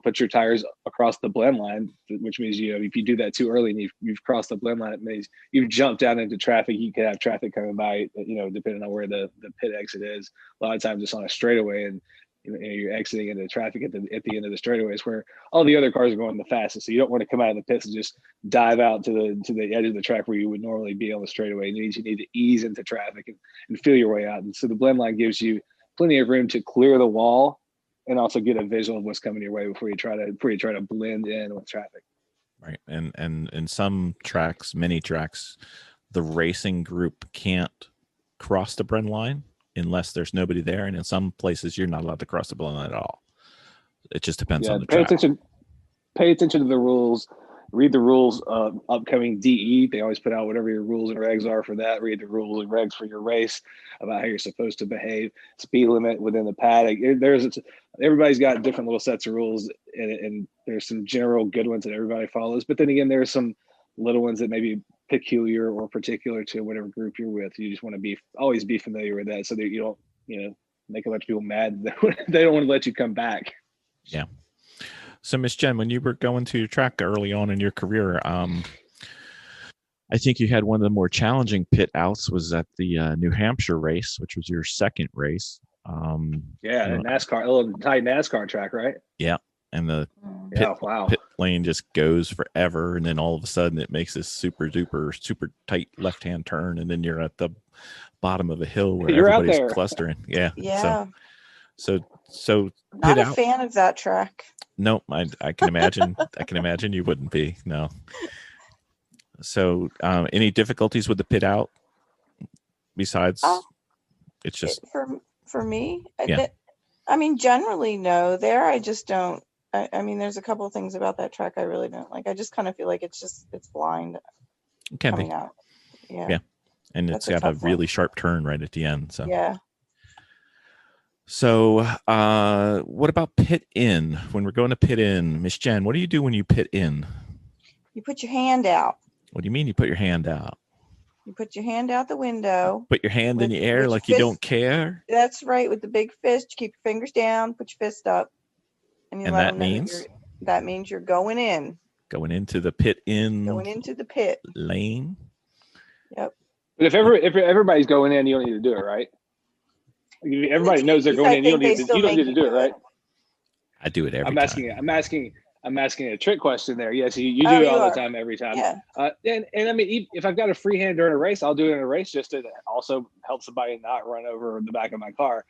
[SPEAKER 6] put your tires across the blend line, which means if you do that too early and you've crossed the blend line, it means you've jumped out into traffic. You could have traffic coming by, depending on where the pit exit is. A lot of times it's on a straightaway, and you're exiting into traffic at the end of the straightaways where all the other cars are going the fastest. So you don't want to come out of the pits and just dive out to the edge of the track where you would normally be on the straightaway. You need to ease into traffic and feel your way out. And so the blend line gives you plenty of room to clear the wall and also get a visual of what's coming your way before you try to blend in with traffic.
[SPEAKER 2] Right. And in some tracks, many tracks, the racing group can't cross the blend line unless there's nobody there. And in some places, you're not allowed to cross the blend line at all. It just depends on the track.
[SPEAKER 6] Pay attention to the rules. Read the rules of upcoming DE. They always put out whatever your rules and regs are for that. Read the rules and regs for your race about how you're supposed to behave. Speed limit within the paddock. Everybody's got different little sets of rules, and there's some general good ones that everybody follows. But then again, there's some little ones that may be peculiar or particular to whatever group you're with. You just want to always be familiar with that, so that you don't make a bunch of people mad. They don't want to let you come back.
[SPEAKER 2] Yeah. So, Miss Jen, when you were going to your track early on in your career, I think you had one of the more challenging pit outs was at the New Hampshire race, which was your second race.
[SPEAKER 6] Yeah, and NASCAR, a little tight NASCAR track, right?
[SPEAKER 2] Yeah, and the
[SPEAKER 3] Mm.
[SPEAKER 6] Wow.
[SPEAKER 2] pit lane just goes forever, and then all of a sudden it makes this super tight left-hand turn, and then you're at the bottom of a hill where
[SPEAKER 6] You're out
[SPEAKER 2] everybody's
[SPEAKER 6] there.
[SPEAKER 2] clustering. Yeah.
[SPEAKER 3] Yeah.
[SPEAKER 2] So
[SPEAKER 3] Not
[SPEAKER 2] pit
[SPEAKER 3] a
[SPEAKER 2] out.
[SPEAKER 3] fan of that track.
[SPEAKER 2] No, I can imagine. I can imagine you wouldn't be. No. So, any difficulties with the pit out besides it's just
[SPEAKER 3] For me,
[SPEAKER 2] Yeah.
[SPEAKER 3] I mean, generally, no. There, I just don't. I mean, there's a couple of things about that track I really don't like. I just kind of feel like it's blind
[SPEAKER 2] it can
[SPEAKER 3] coming
[SPEAKER 2] be,
[SPEAKER 3] out. Yeah.
[SPEAKER 2] Yeah. and
[SPEAKER 3] That's
[SPEAKER 2] it's
[SPEAKER 3] a
[SPEAKER 2] got a
[SPEAKER 3] tough one.
[SPEAKER 2] really sharp turn right at the end. So
[SPEAKER 3] Yeah.
[SPEAKER 2] So, what about pit in? When we're going to pit in, Miss Jen, what do you do when you pit in?
[SPEAKER 3] You put your hand out.
[SPEAKER 2] What do you mean you put your hand out?
[SPEAKER 3] You put your hand out the window.
[SPEAKER 2] Put your hand in
[SPEAKER 3] With-
[SPEAKER 2] the air
[SPEAKER 3] with
[SPEAKER 2] like you
[SPEAKER 3] fist-
[SPEAKER 2] don't care?
[SPEAKER 3] That's right. With the big fist, you keep your fingers down, put your fist up, and you
[SPEAKER 2] And
[SPEAKER 3] let
[SPEAKER 2] that
[SPEAKER 3] them know
[SPEAKER 2] means?
[SPEAKER 3] that means you're going in,
[SPEAKER 2] Going into the pit in
[SPEAKER 3] going into the pit.
[SPEAKER 2] lane?
[SPEAKER 3] Yep.
[SPEAKER 6] But if everybody's going in, you don't need to do it, right? Everybody knows they're going in. You don't need to do it, right?
[SPEAKER 2] I do it every
[SPEAKER 6] I'm
[SPEAKER 2] time.
[SPEAKER 6] asking a trick question there. Yes, you
[SPEAKER 3] Oh,
[SPEAKER 6] do it
[SPEAKER 3] you
[SPEAKER 6] all
[SPEAKER 3] are.
[SPEAKER 6] the time, every time.
[SPEAKER 3] Yeah.
[SPEAKER 6] And I mean, if I've got a free hand during a race, I'll do it in a race just to also help somebody not run over the back of my car.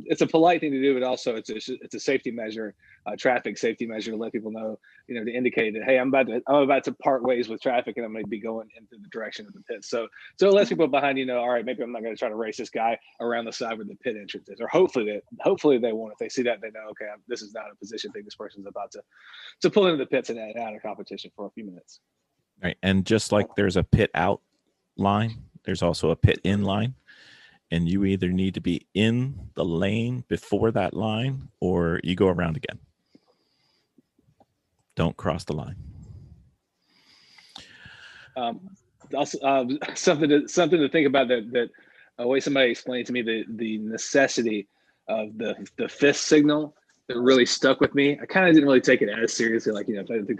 [SPEAKER 6] It's a polite thing to do, but also it's a safety measure, traffic safety measure to let people know, to indicate that, hey, I'm about to part ways with traffic and I'm going to be going into the direction of the pit. So it lets people behind you know, all right, maybe I'm not going to try to race this guy around the side where the pit entrance is, or hopefully they won't. If they see that, they know, okay, this is not a position thing. This person's about to pull into the pits and out of competition for a few minutes.
[SPEAKER 2] Right. And just like there's a pit out line, there's also a pit in line. And you either need to be in the lane before that line or you go around again. Don't cross the line.
[SPEAKER 6] Also, something to think about that way somebody explained to me the necessity of the fist signal that really stuck with me. I kind of didn't really take it as seriously, like, if I didn't think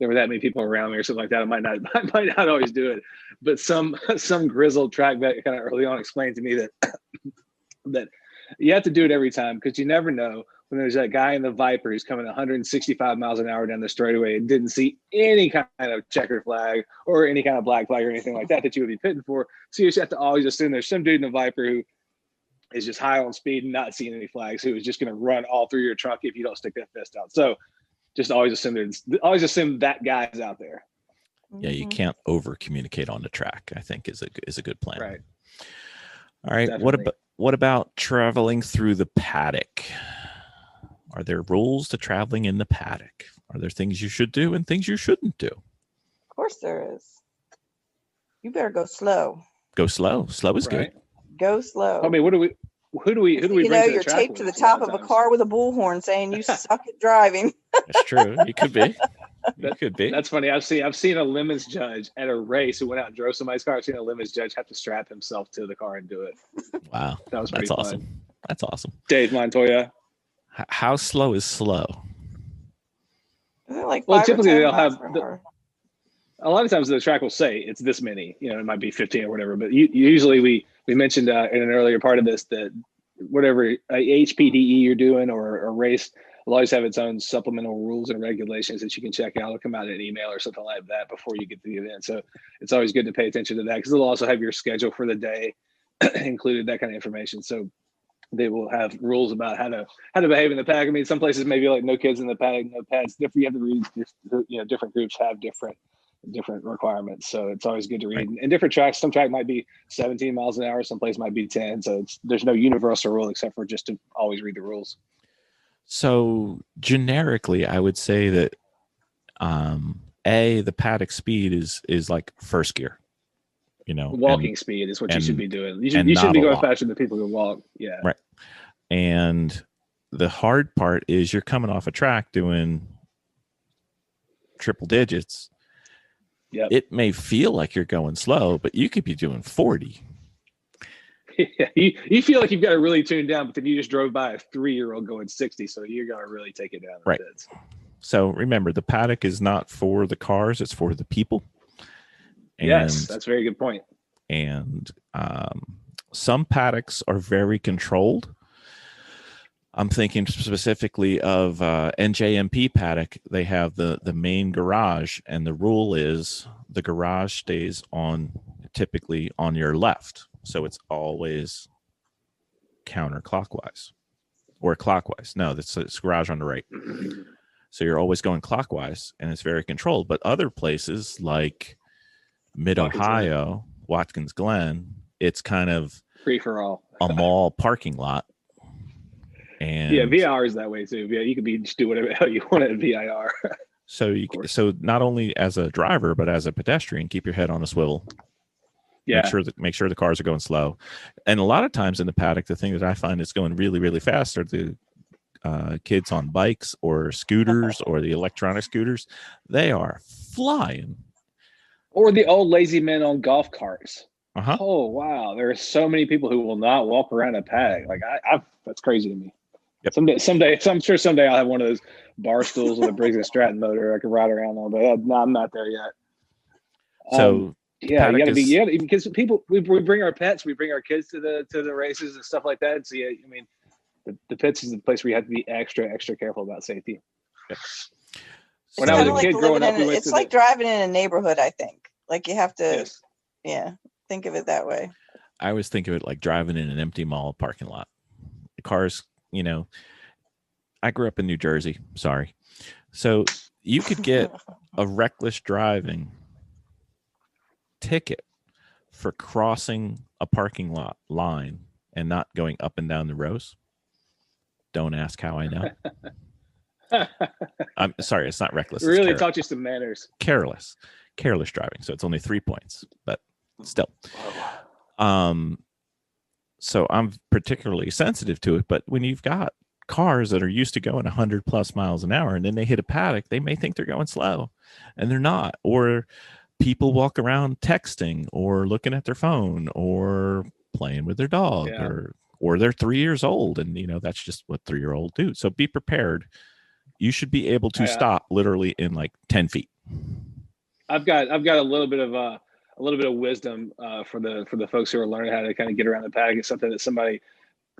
[SPEAKER 6] there were that many people around me or something like that, I might not always do it. But some grizzled track vet kind of early on explained to me that you have to do it every time, because you never know when there's that guy in the Viper who's coming 165 miles an hour down the straightaway and didn't see any kind of checkered flag or any kind of black flag or anything like that you would be pitting for. So you just have to always assume there's some dude in the Viper who is just high on speed and not seeing any flags, who is just going to run all through your truck if you don't stick that fist out. So just always assume that guy is out there.
[SPEAKER 2] Yeah, you can't over communicate on the track, I think is a good plan.
[SPEAKER 6] Right.
[SPEAKER 2] All right.
[SPEAKER 6] Definitely.
[SPEAKER 2] What about traveling through the paddock? Are there rules to traveling in the paddock? Are there things you should do and things you shouldn't do?
[SPEAKER 3] Of course there is. You better go slow.
[SPEAKER 2] Go slow. Slow is good.
[SPEAKER 3] Go slow.
[SPEAKER 6] I mean, who do we bring to the
[SPEAKER 3] you're
[SPEAKER 6] track
[SPEAKER 3] taped
[SPEAKER 6] with
[SPEAKER 3] to the
[SPEAKER 6] us
[SPEAKER 3] top
[SPEAKER 6] lot
[SPEAKER 3] of a
[SPEAKER 6] times?
[SPEAKER 3] car with a bullhorn saying you suck at driving.
[SPEAKER 2] That's true. You could be. You could be.
[SPEAKER 6] That's funny. I've seen a lemons judge at a race who went out and drove somebody's car. I've seen a lemons judge have to strap himself to the car and do it.
[SPEAKER 2] Wow.
[SPEAKER 6] That was pretty
[SPEAKER 2] That's
[SPEAKER 6] fun.
[SPEAKER 2] awesome. That's awesome.
[SPEAKER 6] Dave Montoya.
[SPEAKER 2] How slow is slow?
[SPEAKER 3] Isn't it like
[SPEAKER 6] Well,
[SPEAKER 3] 5 or
[SPEAKER 6] typically
[SPEAKER 3] 10
[SPEAKER 6] they'll
[SPEAKER 3] miles
[SPEAKER 6] have
[SPEAKER 3] per hour?
[SPEAKER 6] a lot of times the track will say it's this many, it might be 15 or whatever, but usually we mentioned in an earlier part of this that whatever HPDE you're doing or a race will always have its own supplemental rules and regulations that you can check out or come out in an email or something like that before you get to the event. So it's always good to pay attention to that, because it'll also have your schedule for the day included, that kind of information. So they will have rules about how to behave in the paddock. I mean, some places maybe like no kids in the paddock, no pets. You have to read, different groups have different requirements. So it's always good to read. And different tracks, some track might be 17 miles an hour, some place might be 10. So there's no universal rule except for just to always read the rules.
[SPEAKER 2] So generically, I would say that the paddock speed is like first gear.
[SPEAKER 6] Walking speed is what you should be doing. You should be going faster than people who walk. Yeah.
[SPEAKER 2] Right. And the hard part is you're coming off a track doing triple digits.
[SPEAKER 6] Yeah.
[SPEAKER 2] It may feel like you're going slow, but you could be doing 40.
[SPEAKER 6] Yeah, you feel like you've got to really tune down, but then you just drove by a 3-year-old going 60, so you're going to really take it down.
[SPEAKER 2] Right. So remember, the paddock is not for the cars; it's for the people.
[SPEAKER 6] Yes, that's a very good point.
[SPEAKER 2] And some paddocks are very controlled. I'm thinking specifically of NJMP paddock. They have the main garage, and the rule is the garage stays typically on your left, so it's always counterclockwise or clockwise. No, it's garage on the right. So you're always going clockwise, and it's very controlled. But other places like Mid-Ohio, Watkins Glen, it's kind of
[SPEAKER 6] free for all,
[SPEAKER 2] a mall parking lot. And
[SPEAKER 6] yeah, VIR is that way too. Yeah, you can just do whatever the hell you want at VIR.
[SPEAKER 2] So not only as a driver but as a pedestrian, keep your head on a swivel.
[SPEAKER 6] Yeah,
[SPEAKER 2] make sure the cars are going slow. And a lot of times in the paddock, the thing that I find is going really, really fast are the kids on bikes or scooters or the electronic scooters. They are flying.
[SPEAKER 6] Or the old lazy men on golf carts.
[SPEAKER 2] Uh-huh.
[SPEAKER 6] Oh wow, there are so many people who will not walk around a paddock. Like that's crazy to me. Yep. Someday, I'm sure someday I'll have one of those bar stools with a Briggs and Stratton motor I can ride around on, but no, I'm not there yet.
[SPEAKER 2] So
[SPEAKER 6] yeah, you got to because people we bring our pets, we bring our kids to the races and stuff like that. So yeah, I mean, the pits is the place where you have to be extra careful about safety.
[SPEAKER 2] Yep.
[SPEAKER 6] When I was a kid growing up,
[SPEAKER 3] it's like driving in a neighborhood. I think like you have to, think of it that way.
[SPEAKER 2] I always think of it like driving in an empty mall parking lot. The cars, I grew up in New Jersey. Sorry. So you could get a reckless driving ticket for crossing a parking lot line and not going up and down the rows. Don't ask how I know. I'm sorry, it's not reckless.
[SPEAKER 6] Really taught you some manners.
[SPEAKER 2] Careless driving. So it's only 3 points, but still. So I'm particularly sensitive to it. But when you've got cars that are used to going 100 plus miles an hour and then they hit a paddock, they may think they're going slow and they're not. Or people walk around texting or looking at their phone or playing with their dog or they're 3 years old. And, that's just what 3-year-olds do. So be prepared. You should be able to stop literally in like 10 feet.
[SPEAKER 6] I've got a little bit of wisdom for the folks who are learning how to kind of get around the paddock. It's something that somebody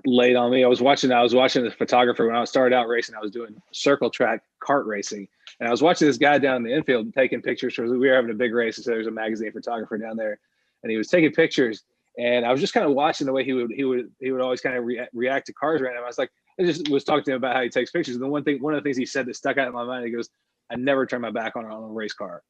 [SPEAKER 6] laid on me. I was watching the photographer when I started out racing. I was doing circle track kart racing, and I was watching this guy down in the infield taking pictures. We were having a big race, and so there's a magazine photographer down there, and he was taking pictures. And I was just kind of watching the way he would always kind of react to cars around him. I was like, I just was talking to him about how he takes pictures. And one of the things he said that stuck out in my mind, he goes, "I never turn my back on a race car."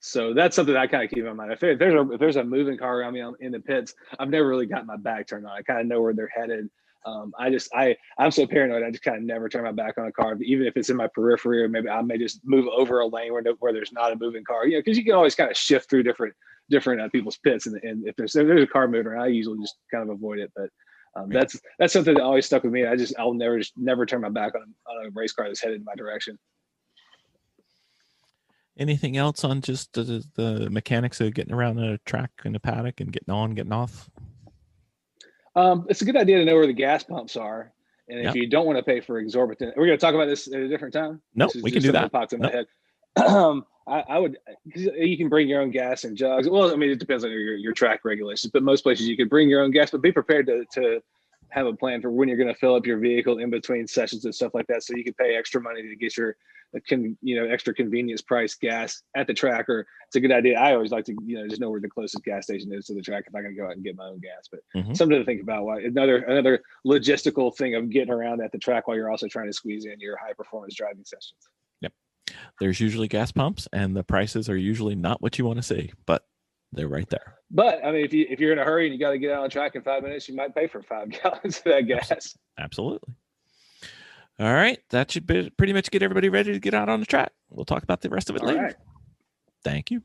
[SPEAKER 6] So that's something that I kind of keep in mind. If there's a moving car around me in the pits, I've never really got my back turned on. I kind of know where they're headed. I'm so paranoid. I just kind of never turn my back on a car, even if it's in my periphery, or maybe I may just move over a lane where there's not a moving car. Because you can always kind of shift through different people's pits, and if there's a car moving around, I usually just kind of avoid it. But that's something that always stuck with me. I'll never turn my back on a race car that's headed in my direction.
[SPEAKER 2] Anything else on just the mechanics of getting around the track in the paddock and getting on, getting off?
[SPEAKER 6] It's a good idea to know where the gas pumps are. And if you don't want to pay for exorbitant, we're going to talk about this at a different time.
[SPEAKER 2] No, we can do that.
[SPEAKER 6] Popped in my head. I would, you can bring your own gas in jugs. Well, I mean, it depends on your track regulations, but most places you could bring your own gas, but be prepared to have a plan for when you're going to fill up your vehicle in between sessions and stuff like that. So you can pay extra money to get your, extra convenience price gas at the track. Or it's a good idea. I always like to, just know where the closest gas station is to the track if I can go out and get my own gas. But something to think about. Another logistical thing of getting around at the track while you're also trying to squeeze in your high performance driving sessions.
[SPEAKER 2] Yep. There's usually gas pumps, and the prices are usually not what you want to see, but they're right there.
[SPEAKER 6] But I mean, if you're in a hurry and you got to get out on track in 5 minutes, you might pay for 5 gallons of that gas.
[SPEAKER 2] Absolutely. All right. That should pretty much get everybody ready to get out on the track. We'll talk about the rest of it later.
[SPEAKER 6] Right.
[SPEAKER 2] Thank you.